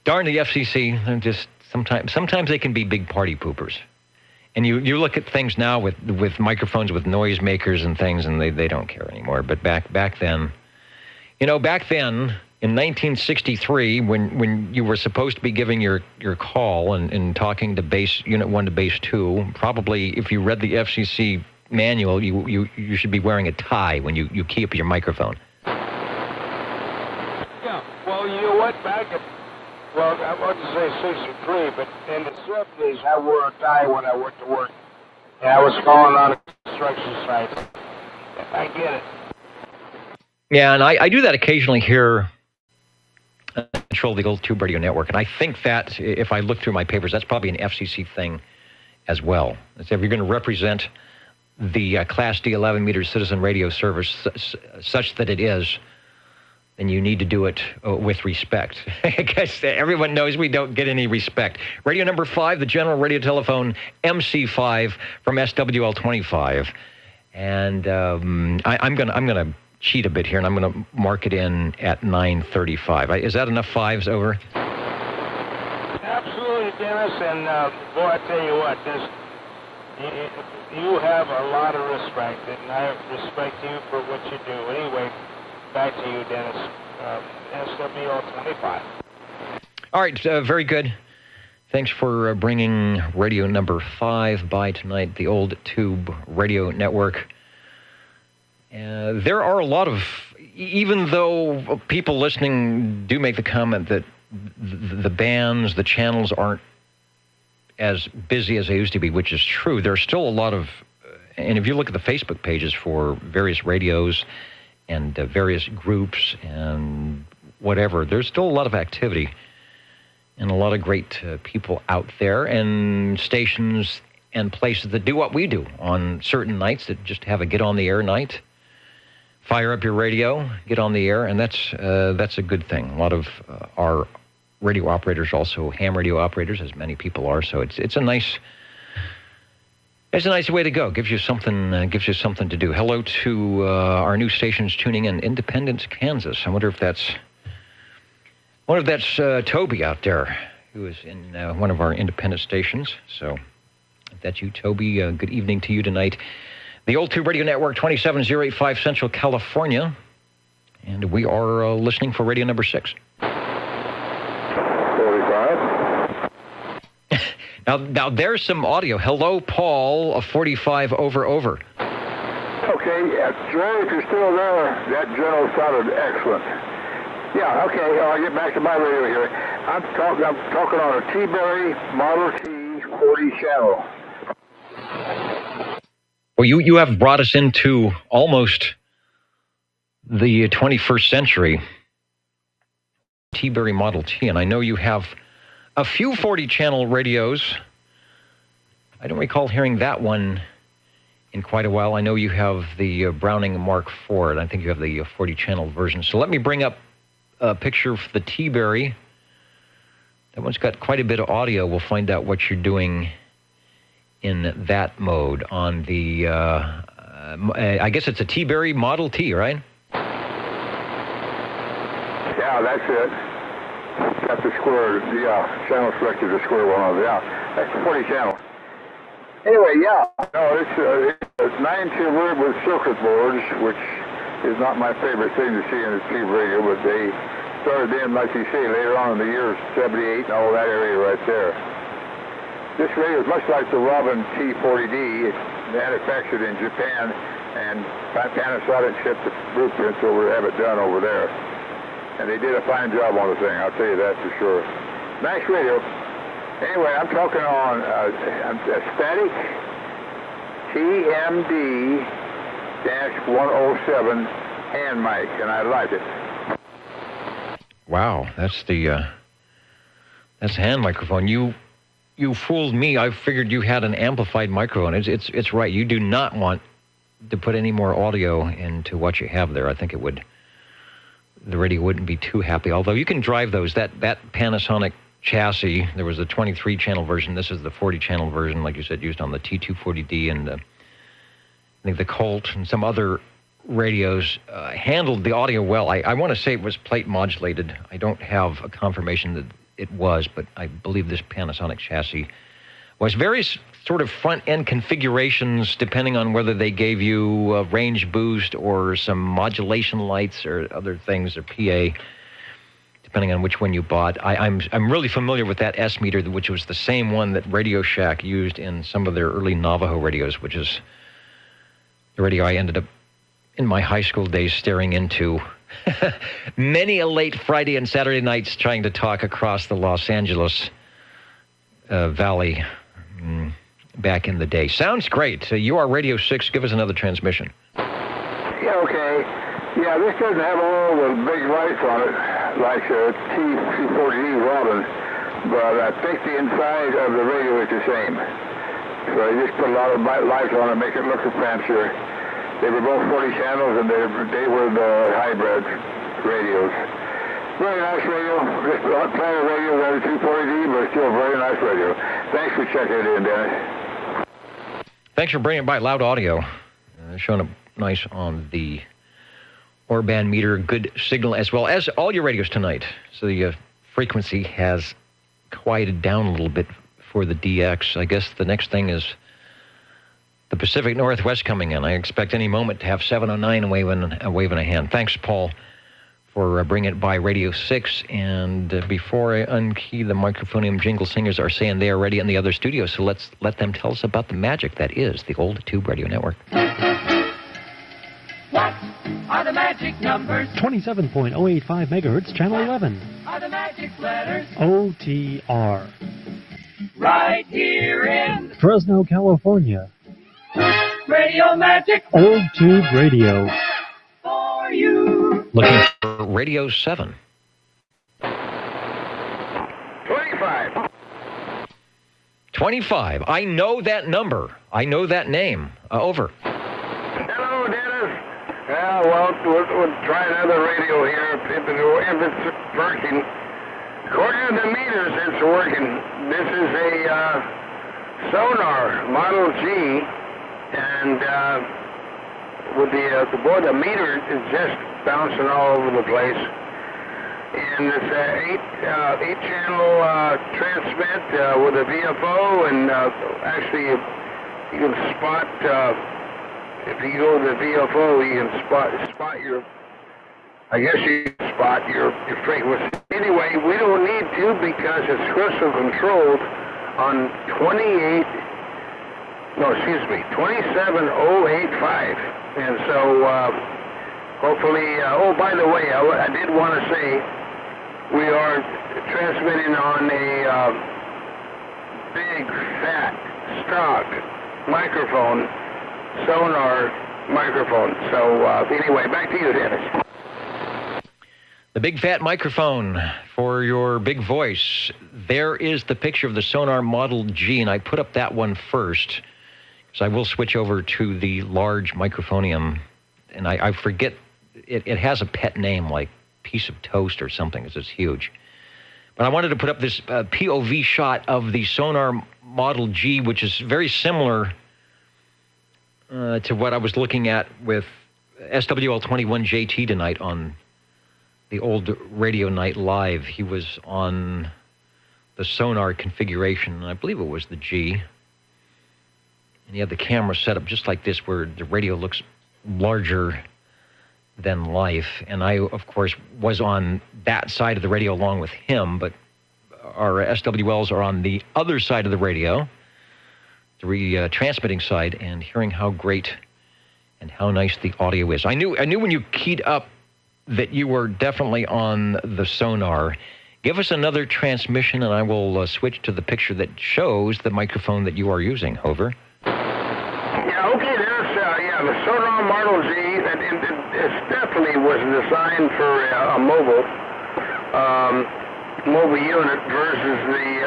Speaker 5: Darn the FCC. They're just sometimes they can be big party poopers. And you look at things now with microphones with noisemakers and things, and they don't care anymore. But back then, in 1963, when you were supposed to be giving your call and talking to base Unit 1 to base 2, probably if you read the FCC manual, you should be wearing a tie when you key up your microphone.
Speaker 15: Yeah, well, you know what, well, I want to say 63, but in the 70s, I wore a tie when I went to work. And I was calling on a construction site. I get it.
Speaker 5: Yeah, and I do that occasionally here. I control the old Tube Radio Network, and I think that if I look through my papers, that's probably an FCC thing as well. If you're going to represent the Class D 11-meter citizen radio service such that it is, then you need to do it with respect. Because everyone knows we don't get any respect. Radio number 5, the General Radio Telephone MC5 from SWL25. And I'm gonna cheat a bit here, and I'm going to mark it in at 935. Is that enough fives? Over?
Speaker 15: Absolutely, Dennis. And boy, I tell you what, you have a lot of respect, and I respect you for what you do. Anyway, back to you, Dennis. SWL25.
Speaker 5: All right, very good. Thanks for bringing radio number 5 by tonight, the old Tube Radio Network. There are a lot of, even though people listening do make the comment that the bands, the channels aren't as busy as they used to be, which is true, there's still a lot of, and if you look at the Facebook pages for various radios and various groups and whatever. There's still a lot of activity and a lot of great people out there and stations and places that do what we do on certain nights, that just have a get-on-the-air night. Fire up your radio, get on the air, and that's a good thing. A lot of our radio operators, also ham radio operators, as many people are, so it's a nice way to go. Gives you something to do. Hello to our new stations tuning in, Independence, Kansas. I wonder if that's Toby out there, who is in one of our independent stations. So if that's you, Toby, good evening to you tonight. The Old Tube Radio Network, 27085 Central California, and we are listening for radio number 6.
Speaker 14: 45.
Speaker 5: Now there's some audio. Hello, Paul, of 45 over.
Speaker 14: Okay, Jerry, if you're still there, that general sounded excellent. Yeah, okay, I'll get back to my radio here. I'm talking on a T-Berry Model T 40 channel.
Speaker 5: Well, you have brought us into almost the 21st century. T-Berry Model T, and I know you have a few 40-channel radios. I don't recall hearing that one in quite a while. I know you have the Browning Mark IV, and I think you have the 40-channel version. So let me bring up a picture of the T-Berry. That one's got quite a bit of audio. We'll find out what you're doing in that mode on the, I guess it's a T-Berry Model T, right?
Speaker 14: Yeah, that's it. Got the square, channel selected the square one. That's the 40 channel. Anyway, it's a 9-tier word with circuit boards, which is not my favorite thing to see in a TV radio, but they started in, like you say, later on in the years, 78 and all that area right there. This radio is much like the Robin T40D. It's manufactured in Japan, and Panasonic shipped the blueprints over to have it done over there. And they did a fine job on the thing, I'll tell you that for sure. Nice radio. Anyway, I'm talking on a static TMD-107 hand mic, and I like it.
Speaker 5: Wow, that's the hand microphone. You fooled me. I figured you had an amplified microphone. It's right. You do not want to put any more audio into what you have there. I think the radio wouldn't be too happy. Although you can drive those. That Panasonic chassis, there was a 23-channel version. This is the 40-channel version, like you said, used on the T240D and I think the Colt and some other radios handled the audio well. I want to say it was plate modulated. I don't have a confirmation that it was, but I believe this Panasonic chassis was various sort of front-end configurations depending on whether they gave you a range boost or some modulation lights or other things, or PA, depending on which one you bought. I'm really familiar with that S-meter, which was the same one that Radio Shack used in some of their early Navajo radios, which is the radio I ended up in my high school days staring into many a late Friday and Saturday nights trying to talk across the Los Angeles Valley back in the day. Sounds great. You are Radio 6. Give us another transmission.
Speaker 14: Yeah, okay. Yeah, this doesn't have all the big lights on it like a T240D Robin, but I think the inside of the radio is the same. So I just put a lot of lights on it, make it look fancier. They were both 40 channels, and they were the hybrid radios. Very nice radio. Just playing a radio that is 240D, but still a very nice radio. Thanks for checking it in, Dennis.
Speaker 5: Thanks for bringing by loud audio. Showing up nice on the Orban meter. Good signal as well as all your radios tonight. So the frequency has quieted down a little bit for the DX. I guess the next thing is the Pacific Northwest coming in. I expect any moment to have 709 waving a hand. Thanks, Paul, for bringing it by Radio 6. And before I unkey the microphonium, Jingle Singers are saying they are ready in the other studio. So let's let them tell us about the magic that is the Old Tube Radio Network.
Speaker 12: What are the magic numbers?
Speaker 13: 27.085 megahertz, channel 11.
Speaker 12: Are the magic letters?
Speaker 13: OTR.
Speaker 12: Right here in
Speaker 13: Fresno, California.
Speaker 12: Radio Magic.
Speaker 13: Old Tube Radio.
Speaker 12: For you.
Speaker 5: Looking for Radio 7.
Speaker 6: 25.
Speaker 5: 25. I know that number. I know that name. Over.
Speaker 6: Hello, Dennis. Yeah, well, we'll try another radio here if it's working. According to the meters, it's working. This is a sonar Model G, and with the meter is just bouncing all over the place. And it's a 8-channel transmit with a VFO, and actually you can spot, if you go to the VFO, you can spot your, I guess you can spot your frequency. Anyway, we don't need to because it's crystal controlled on 27085. And so hopefully, oh, by the way, I did want to say, we are transmitting on a big, fat, stock microphone, sonar microphone. So anyway, back to you, Dennis.
Speaker 5: The big fat microphone for your big voice. There is the picture of the Sonar Model G, and I put up that one first, because I will switch over to the large microphonium, and I forget, it has a pet name like Piece of Toast or something, because it's huge. But I wanted to put up this POV shot of the Sonar Model G, which is very similar to what I was looking at with SWL21JT tonight on the old Radio Night Live. He was on the sonar configuration, and I believe it was the G. And he had the camera set up just like this, where the radio looks larger than life. And I, of course, was on that side of the radio along with him, but our SWLs are on the other side of the radio, the transmitting side, and hearing how great and how nice the audio is. I knew when you keyed up that you were definitely on the sonar. Give us another transmission, and I will switch to the picture that shows the microphone that you are using. Over.
Speaker 6: Yeah, okay, there's the Sonar Model G. It definitely was designed for a mobile unit versus the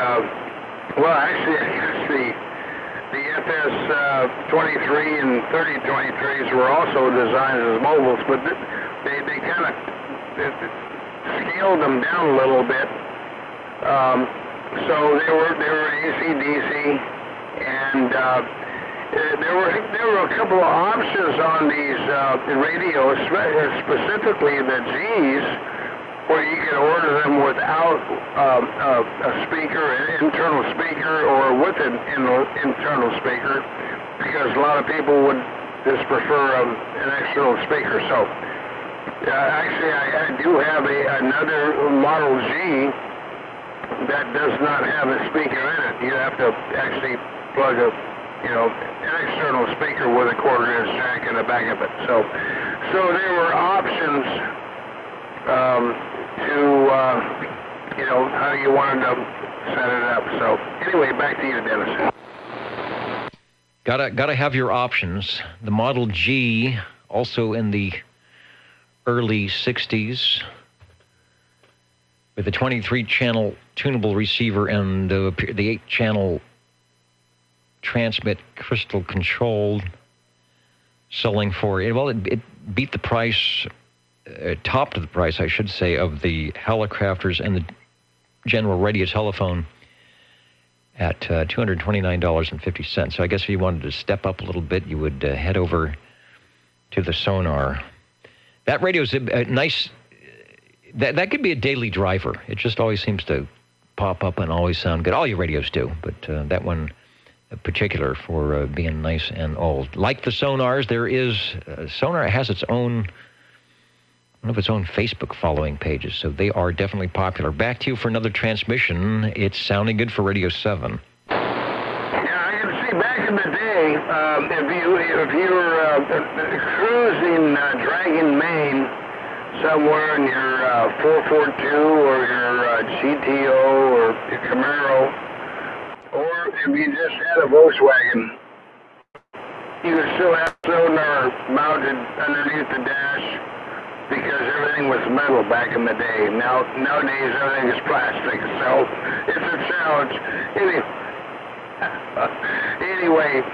Speaker 6: FS-23 and 3023s were also designed as mobiles, but they kind of scaled them down a little bit. So they were AC/DC, and there were a couple of options on these radios, specifically the Gs, where you could order them without a speaker, an internal speaker, or with an internal speaker, because a lot of people would just prefer an external speaker. So actually, I do have another Model G that does not have a speaker in it. You have to actually plug an external speaker with a 1/4-inch jack in the back of it. So there were options to how you wanted to set it up. So anyway, back to you, Dennis.
Speaker 5: Gotta have your options. The Model G, also in the early 60s, with the 23-channel tunable receiver and the 8-channel transmit crystal controlled, selling for, it beat the price, topped the price, I should say, of the Hallicrafters and the General Radio Telephone at $229.50. So I guess if you wanted to step up a little bit, you would head over to the Sonar. That radio's a nice, that could be a daily driver. It just always seems to pop up and always sound good. All your radios do, but that one in particular for being nice and old. Like the Sonars, there is, Sonar has its own, one of its own Facebook following pages, so they are definitely popular. Back to you for another transmission. It's sounding good for Radio 7.
Speaker 6: Yeah, I can see back in the day, if you were cruising Dragon Main somewhere in your 442 or your GTO or your Camaro, or if you just had a Volkswagen, you could still have sonar mounted underneath the dash, because everything was metal back in the day. Nowadays everything is plastic, so it's a pounds. Anyway, it's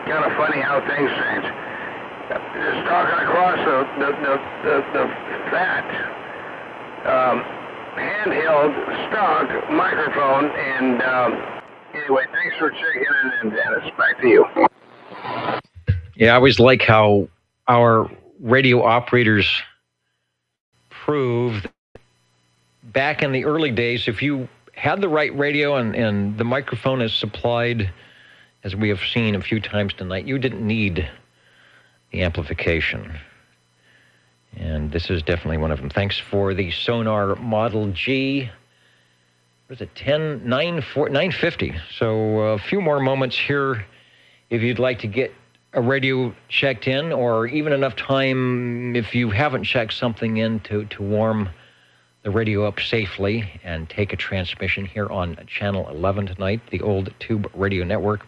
Speaker 6: kind of funny how things change. Just talking across the fat handheld stock microphone, and anyway, thanks for checking in, Dennis. Back to you.
Speaker 5: Yeah, I always like how our radio operators prove that back in the early days, if you had the right radio and the microphone is supplied, as we have seen a few times tonight, you didn't need the amplification. And this is definitely one of them. Thanks for the Sonar Model G. What is it, 950. So a few more moments here if you'd like to get a radio checked in, or even enough time if you haven't checked something in to warm the radio up safely and take a transmission here on Channel 11 tonight, the Old Tube Radio Network.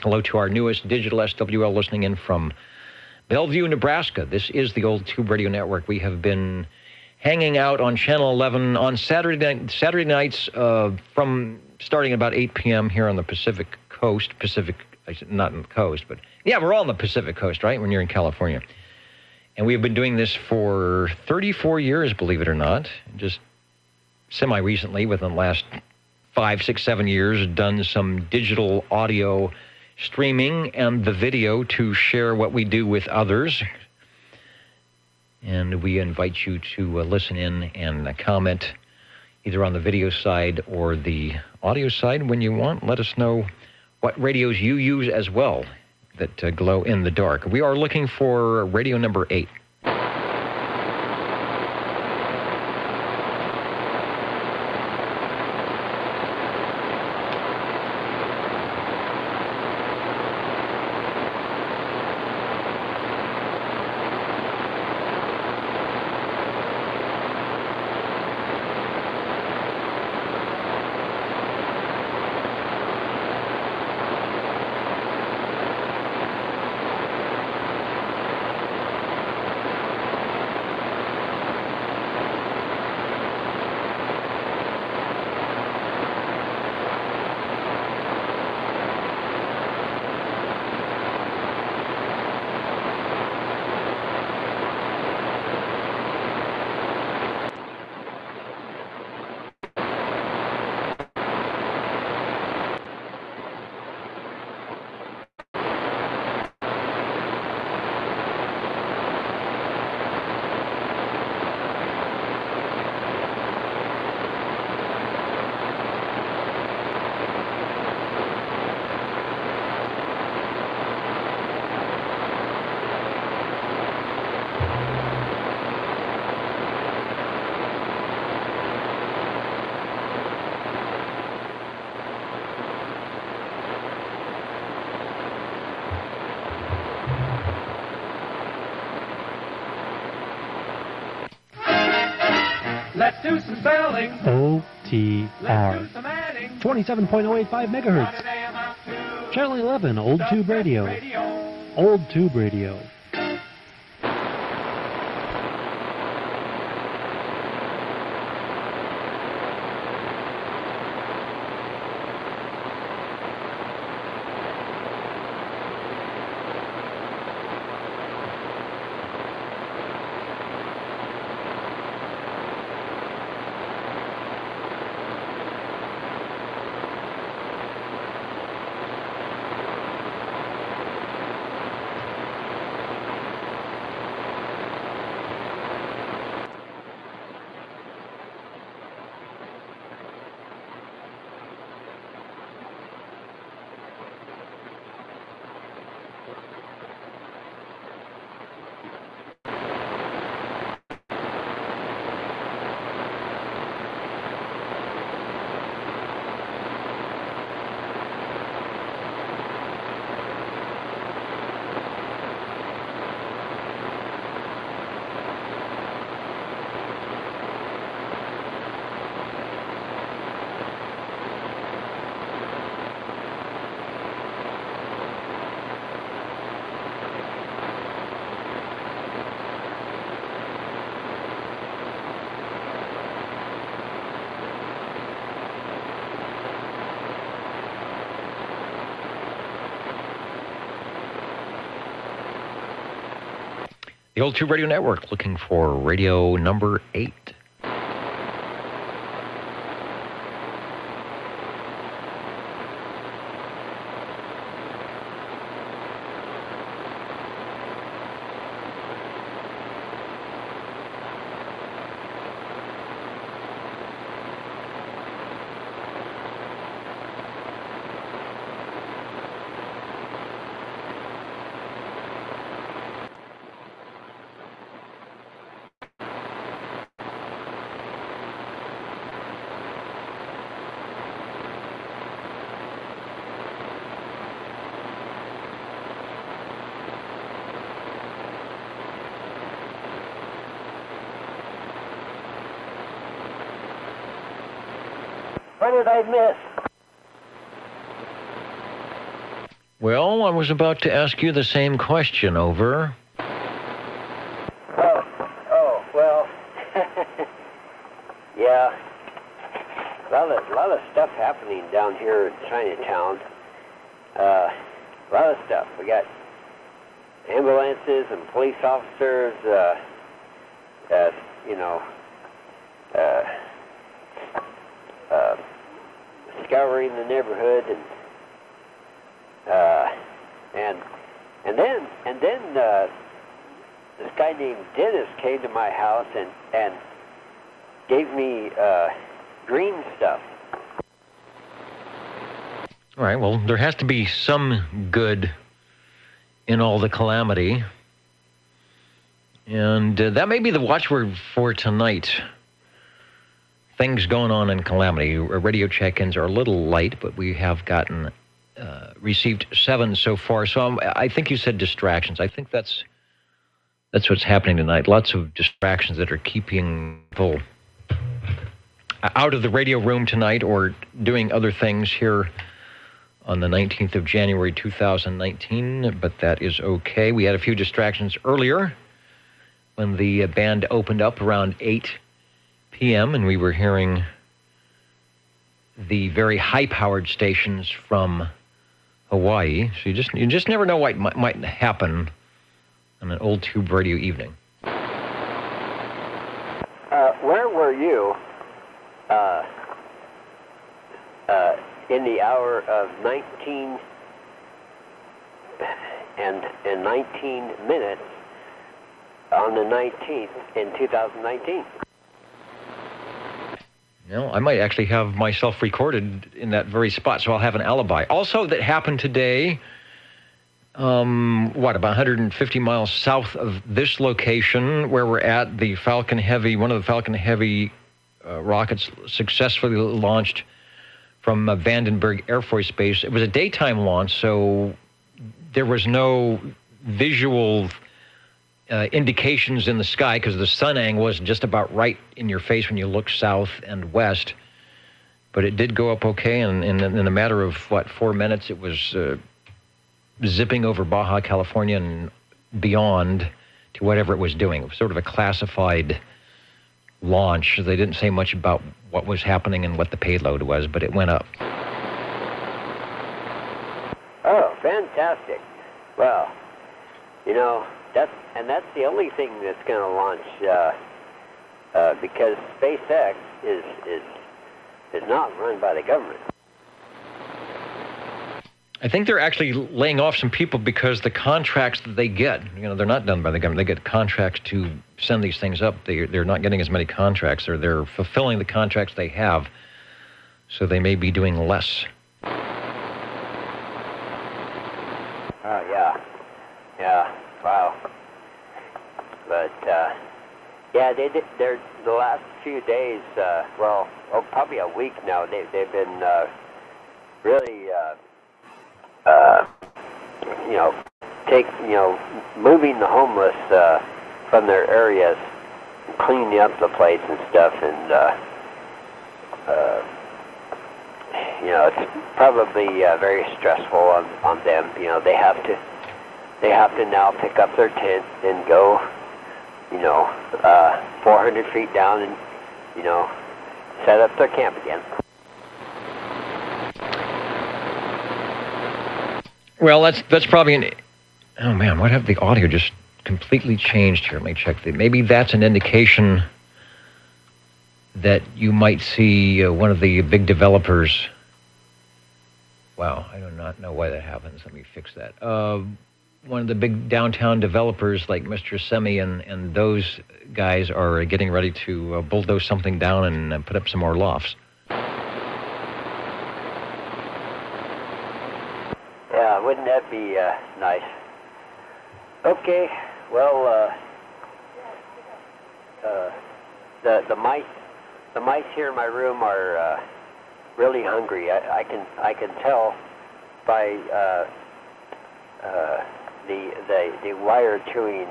Speaker 5: Hello to our newest digital SWL listening in from Bellevue, Nebraska. This is the Old Tube Radio Network. We have been hanging out on Channel 11 on Saturday nights from starting about 8 p.m. here on the Pacific Coast. Not on the coast, but yeah, we're all on the Pacific Coast, right, when you're in California. And we've been doing this for 34 years, believe it or not. Just semi-recently, within the last 5, 6, 7 years, done some digital audio streaming and the video to share what we do with others. And we invite you to listen in and comment either on the video side or the audio side when you want. Let us know what radios you use as well that glow in the dark. We are looking for radio number 8.
Speaker 12: Let's do some spelling.
Speaker 13: OTR. 27.085 megahertz. Channel 11, Old Tube Radio. Old Tube Radio.
Speaker 5: The Old Tube Radio Network, looking for radio number 8.
Speaker 10: What did I miss?
Speaker 5: Well, I was about to ask you the same question, over.
Speaker 10: Well, yeah. A lot of stuff happening down here in Chinatown. A lot of stuff. We got ambulances and police officers, scouring the neighborhood, and then this guy named Dennis came to my house and gave me green stuff.
Speaker 5: All right, well, there has to be some good in all the calamity. And that may be the watchword for tonight. Things going on in calamity. Radio check-ins are a little light, but we have received 7 so far. So I think you said distractions. I think that's what's happening tonight. Lots of distractions that are keeping people out of the radio room tonight or doing other things here on the 19th of January, 2019, but that is okay. We had a few distractions earlier when the band opened up around 8 p.m., and we were hearing the very high-powered stations from Hawaii. So you just never know what might happen on an Old Tube Radio evening.
Speaker 10: Where were you in the hour of 19 and 19 minutes on the 19th in 2019?
Speaker 5: I might actually have myself recorded in that very spot, so I'll have an alibi. Also, that happened today, about 150 miles south of this location where we're at, the Falcon Heavy, one of the Falcon Heavy rockets successfully launched from Vandenberg Air Force Base. It was a daytime launch, so there was no visual indications in the sky because the sun angle was just about right in your face when you look south and west. But it did go up okay, and in a matter of, 4 minutes, it was zipping over Baja California and beyond to whatever it was doing. It was sort of a classified launch. They didn't say much about what was happening and what the payload was, but it went up.
Speaker 10: Oh, fantastic. Well, that's the only thing that's going to launch because SpaceX is not run by the government.
Speaker 5: I think they're actually laying off some people because the contracts that they get, they're not done by the government. They get contracts to send these things up. They're not getting as many contracts, or they're fulfilling the contracts they have, so they may be doing less.
Speaker 10: Yeah, wow. But, they're the last few days, probably a week now, they've been really, moving the homeless from their areas, cleaning up the place and stuff, and, it's probably very stressful on them. They have to now pick up their tent and go, 400 feet down and, set up their camp again.
Speaker 5: Well, that's probably oh man, what have the audio just completely changed here. Let me check. Maybe that's an indication that you might see one of the big developers. Wow, I do not know why that happens. Let me fix that. One of the big downtown developers like Mr. Semi and those guys are getting ready to bulldoze something down and put up some more lofts.
Speaker 10: Yeah, wouldn't that be nice? Okay, well, the mice here in my room are really hungry. I can tell by the wire chewing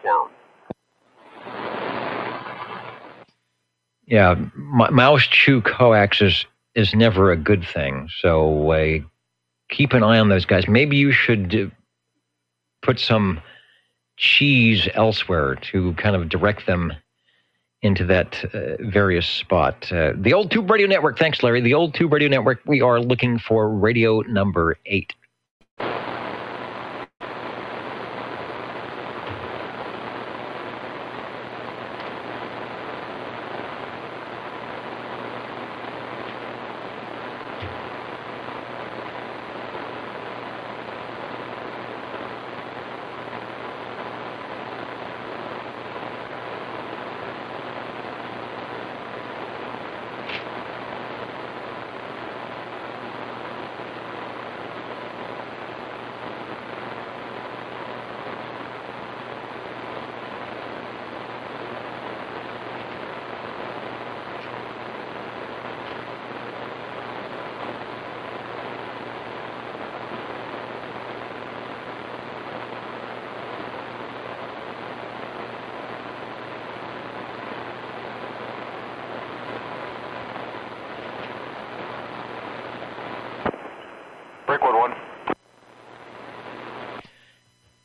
Speaker 10: sound.
Speaker 5: Yeah, mouse chew coax is never a good thing. So keep an eye on those guys. Maybe you should put some cheese elsewhere to kind of direct them into that various spot. The Old Tube Radio Network. Thanks, Larry. The Old Tube Radio Network. We are looking for radio number 8.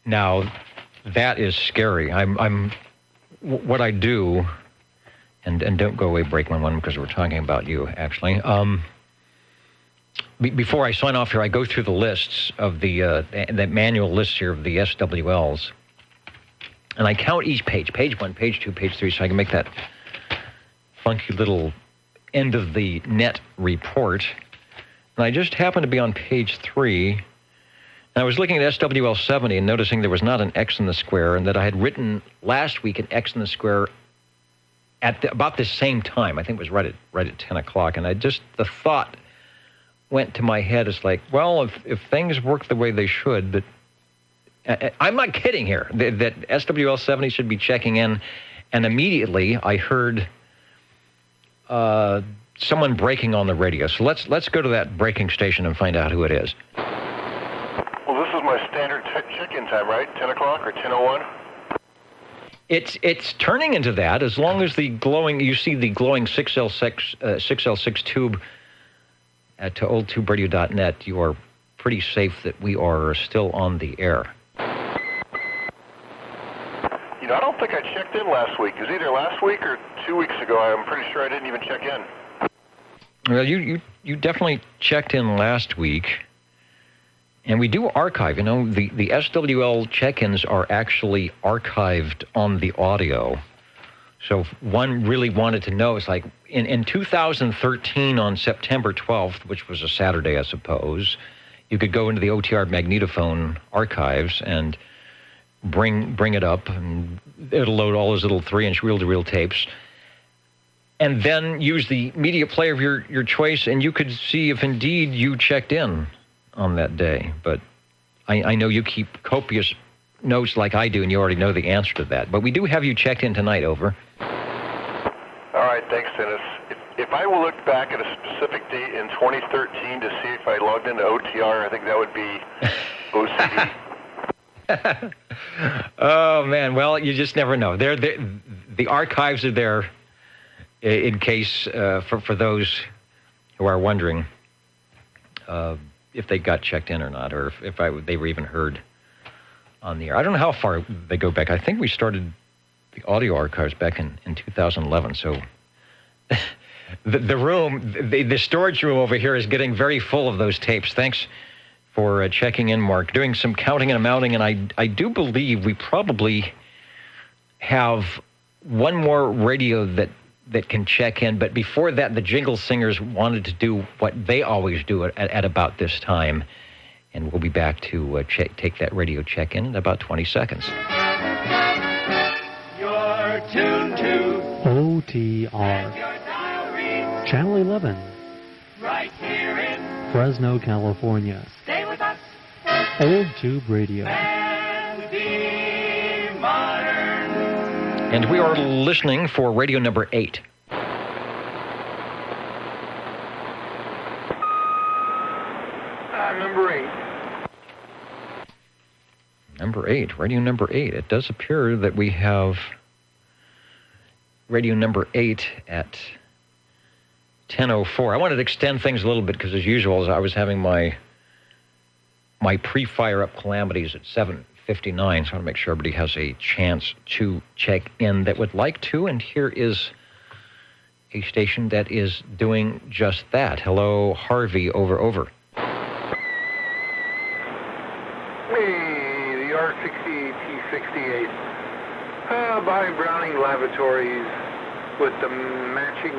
Speaker 5: Now, that is scary. What I do, and don't go away, Break 11, because we're talking about you, actually. Before I sign off here, I go through the lists of the manual list here of the SWLs, and I count each page 1, page 2, page 3, so I can make that funky little end of the net report. And I just happened to be on page 3. And I was looking at SWL 70 and noticing there was not an X in the square, and that I had written last week an X in the square at about the same time. I think it was right at 10 o'clock. And the thought went to my head. It's like, well, if things work the way they should, that I'm not kidding here, that SWL 70 should be checking in. And immediately I heard someone breaking on the radio. So let's go to that breaking station and find out who it is.
Speaker 11: Standard check-in time, right? 10 o'clock or 10:01?
Speaker 5: It's turning into that, as long as you see the glowing 6L6 tube to oldtuberadio.net, you are pretty safe that we are still on the air.
Speaker 11: You know, I don't think I checked in last week. It was either last week or 2 weeks ago. I'm pretty sure I didn't even check in.
Speaker 5: Well, you definitely checked in last week. And we do archive. You know, the SWL check-ins are actually archived on the audio. So if one really wanted to know, it's like in 2013 on September 12th, which was a Saturday, I suppose, you could go into the OTR magnetophone archives and bring it up, and it'll load all those little 3-inch reel-to-reel tapes. And then use the media player of your choice, and you could see if indeed you checked in on that day. But I know you keep copious notes like I do, and you already know the answer to that. But we do have you checked in tonight, over.
Speaker 11: All right, thanks, Dennis. If I will look back at a specific date in 2013 to see if I logged into OTR, I think that would be OCD.
Speaker 5: Oh, man. Well, you just never know. The archives are there in case for those who are wondering if they got checked in or not, or if they were even heard on the air. I don't know how far they go back. I think we started the audio archives back in 2011. So the storage room over here is getting very full of those tapes. Thanks for checking in, Mark. Doing some counting and amounting, and I do believe we probably have one more radio that can check in. But before that, the Jingle Singers wanted to do what they always do at about this time. And we'll be back to take that radio check-in in about 20 seconds.
Speaker 12: You're tuned to
Speaker 13: OTR. Channel 11.
Speaker 12: right here in
Speaker 13: Fresno, California.
Speaker 12: Stay with us.
Speaker 13: Old Tube Radio.
Speaker 12: And be modern.
Speaker 5: And we are listening for radio number 8.
Speaker 15: Number 8.
Speaker 5: Number 8, radio number 8. It does appear that we have radio number 8 at 10:04. I wanted to extend things a little bit because, as usual, I was having my pre-fire up calamities at 7:59, so I want to make sure everybody has a chance to check in that would like to. And here is a station that is doing just that. Hello, Harvey, over.
Speaker 15: Hey, the R68 T68. Buying Browning Lavatories with the matching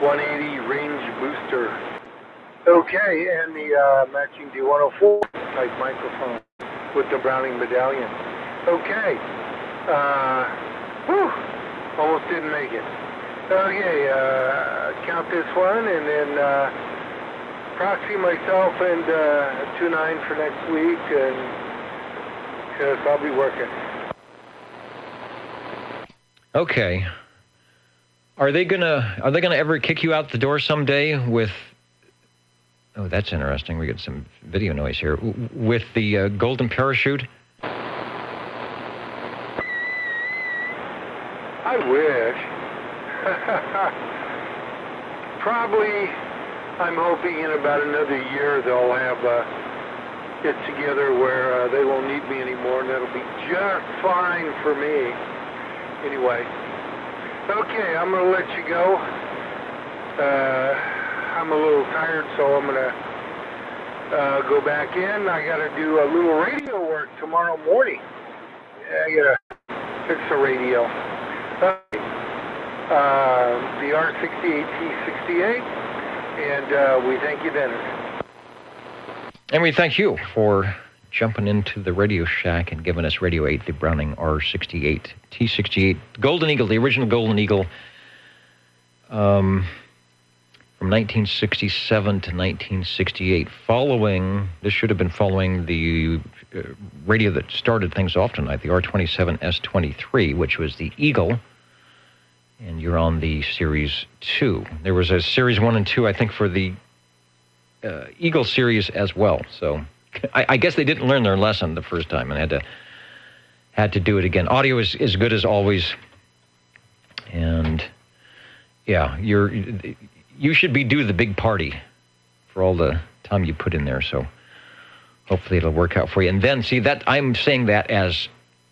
Speaker 15: 180 range booster. Okay, and the matching D104 type microphone with the Browning medallion. Okay. Almost didn't make it. Okay, count this one and then proxy myself and 29 for next week, and because I'll be working.
Speaker 5: Okay. Are they gonna ever kick you out the door someday with? Oh, that's interesting. We get some video noise here with the golden parachute.
Speaker 15: I wish. Probably. I'm hoping in about another year they'll have it together where they won't need me anymore, and that'll be just fine for me. Anyway. Okay, I'm going to let you go. I'm a little tired, so I'm going to go back in. I got to do a little radio work tomorrow morning. I got to fix the radio. The R68 T68, and we thank you, Dennis.
Speaker 5: And we thank you for jumping into the Radio Shack and giving us Radio 8, the Browning R68 T68 Golden Eagle, the original Golden Eagle, from 1967 to 1968. This should have been following the radio that started things off tonight, the R27S23, which was the Eagle, and you're on the Series 2. There was a Series 1 and 2, I think, for the Eagle series as well, so I guess they didn't learn their lesson the first time and had to do it again. Audio is as good as always, and yeah, you should be due the big party for all the time you put in there. So hopefully it'll work out for you. And then see that I'm saying that as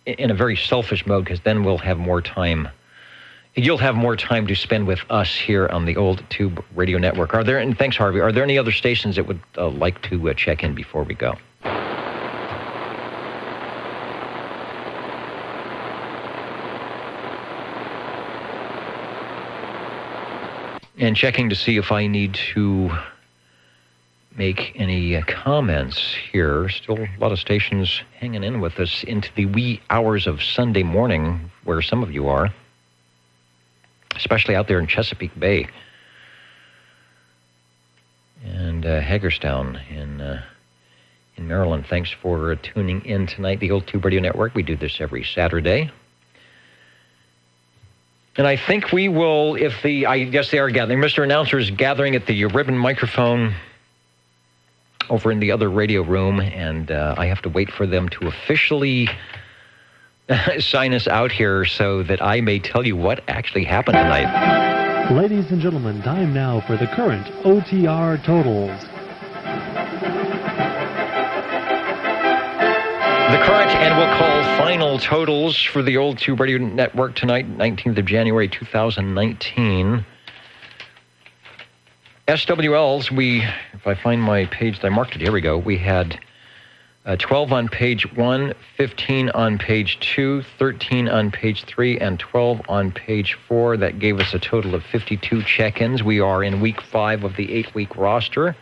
Speaker 5: in a very selfish mode, because then we'll have more time. You'll have more time to spend with us here on the Old Tube Radio Network. And thanks, Harvey. Are there any other stations that would like to check in before we go? And checking to see if I need to make any comments here. Still a lot of stations hanging in with us into the wee hours of Sunday morning, where some of you are. Especially out there in Chesapeake Bay and Hagerstown in Maryland. Thanks for tuning in tonight. The Old Tube Radio Network. We do this every Saturday. And I think we will, I guess they are gathering. Mr. Announcer is gathering at the ribbon microphone over in the other radio room, and I have to wait for them to officially sign us out here so that I may tell you what actually happened tonight.
Speaker 13: Ladies and gentlemen, time now for the current OTR totals.
Speaker 5: The current and we'll call final totals for the Old Tube Radio Network tonight, 19th of January, 2019. SWLs, if I find my page that I marked it, here we go. We had 12 on page 1, 15 on page 2, 13 on page 3, and 12 on page 4. That gave us a total of 52 check-ins. We are in week 5 of the 8-week roster.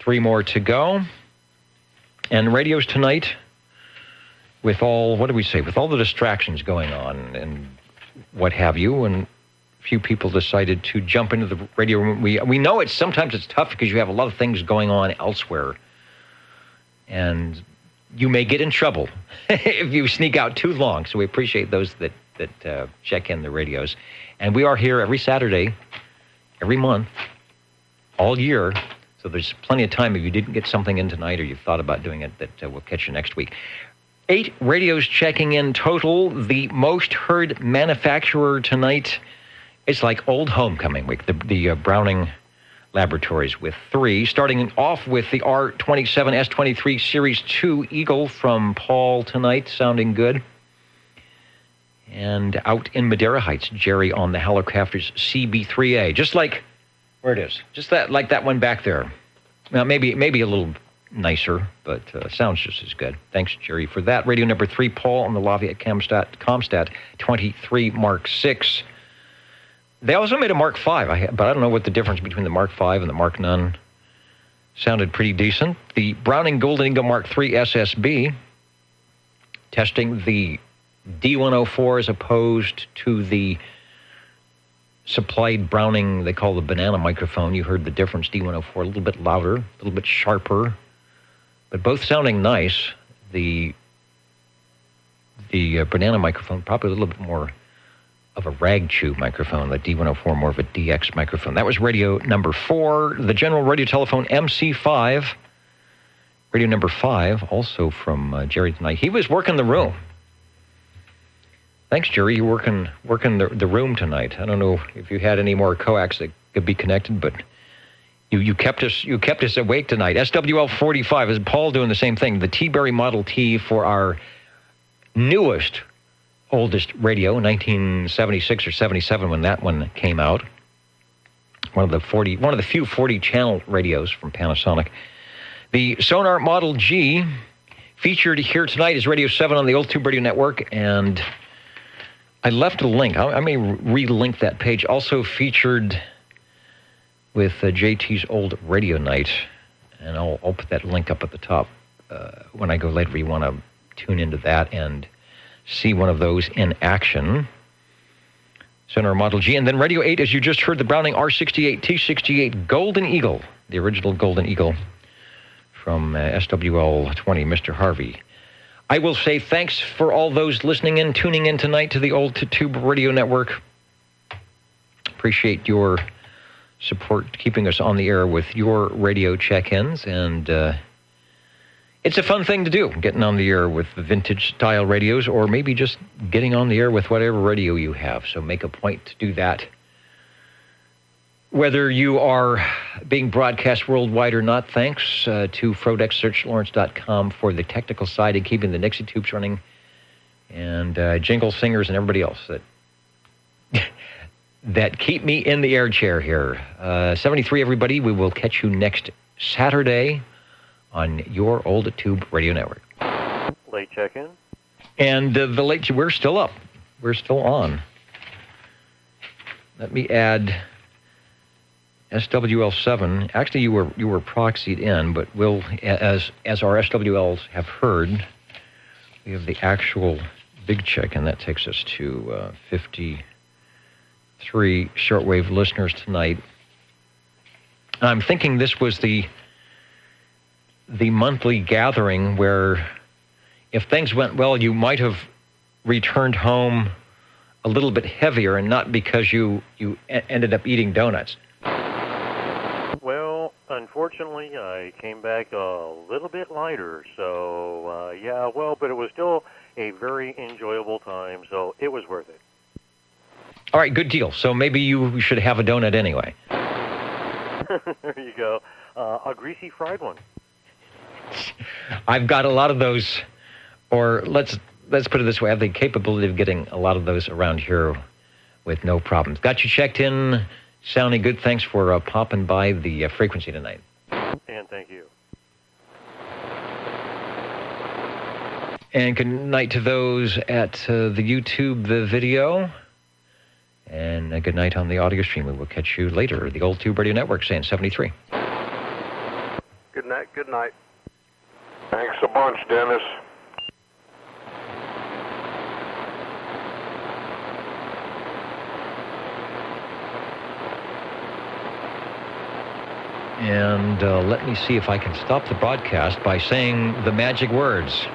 Speaker 5: 3 more to go. And radios tonight, with all, what do we say, with all the distractions going on and what have you, and a few people decided to jump into the radio room. We know sometimes it's tough because you have a lot of things going on elsewhere. And you may get in trouble if you sneak out too long. So we appreciate those that check in the radios. And we are here every Saturday, every month, all year. So there's plenty of time if you didn't get something in tonight or you thought about doing it, that we'll catch you next week. 8 radios checking in total. The most heard manufacturer tonight, it's like old homecoming week, the Browning Laboratories with 3, starting off with the R27 S23 Series 2 Eagle from Paul tonight, sounding good. And out in Madera Heights, Jerry on the Hallicrafters CB3A, just like, where it is, just like that one back there. Now, maybe a little nicer, but sounds just as good. Thanks, Jerry, for that. Radio number 3, Paul on the Lafayette Comstat 23 Mark 6. They also made a Mark 5, but I don't know what the difference between the Mark 5 and the Mark None. Sounded pretty decent. The Browning Golden Eagle Mark 3 SSB, testing the D104 as opposed to the supplied Browning, they call the banana microphone. You heard the difference, D104, a little bit louder, a little bit sharper, but both sounding nice. The banana microphone, probably a little bit more of a rag chew microphone, the D104 more of a DX microphone. That was radio number 4. The General Radio Telephone MC5, radio number 5, also from Jerry tonight. He was working the room. Thanks, Jerry. You're working the room tonight. I don't know if you had any more coax that could be connected, but you kept us awake tonight. SWL 45 is Paul doing the same thing. The T-Berry Model T for our newest, oldest radio, 1976 or 77 when that one came out. One of the few 40-channel radios from Panasonic. The Sonar Model G, featured here tonight, is Radio 7 on the Old Tube Radio Network, and I left a link. I may re-link that page. Also featured with JT's Old Radio Night, and I'll put that link up at the top when I go later. You want to tune into that and see one of those in action. Sonar Model G. And then Radio 8, as you just heard, the Browning R68 T68 Golden Eagle, the original Golden Eagle from SWL 20, Mr. Harvey. I will say thanks for all those listening in, tuning in tonight to the Old Tube Radio Network. Appreciate your support, keeping us on the air with your radio check-ins, and it's a fun thing to do, getting on the air with the vintage-style radios, or maybe just getting on the air with whatever radio you have. So make a point to do that. Whether you are being broadcast worldwide or not, thanks to Frodex, searchlawrence.com for the technical side and keeping the Nixie tubes running, and Jingle Singers and everybody else that keep me in the air chair here. 73, everybody. We will catch you next Saturday on your Old Tube Radio Network.
Speaker 16: Late check-in.
Speaker 5: And we're still up. We're still on. Let me add SWL7. Actually, you were proxied in, but we'll, as our SWLs have heard, we have the actual big check, and that takes us to 53 shortwave listeners tonight. I'm thinking this was the monthly gathering where, if things went well, you might have returned home a little bit heavier, and not because you ended up eating donuts.
Speaker 16: Well, unfortunately, I came back a little bit lighter, so but it was still a very enjoyable time, so it was worth it.
Speaker 5: All right, good deal. So maybe you should have a donut anyway.
Speaker 16: There you go. A greasy fried one.
Speaker 5: I've got a lot of those, or let's put it this way, I have the capability of getting a lot of those around here with no problems. Got you checked in Sounding good. Thanks for popping by the frequency tonight.
Speaker 16: And thank you.
Speaker 5: And good night to those at the YouTube video. And good night on the audio stream. We will catch you later. The Old Tube Radio Network saying 73.
Speaker 11: Good night. Good night. Thanks a bunch, Dennis.
Speaker 5: And let me see if I can stop the broadcast by saying the magic words.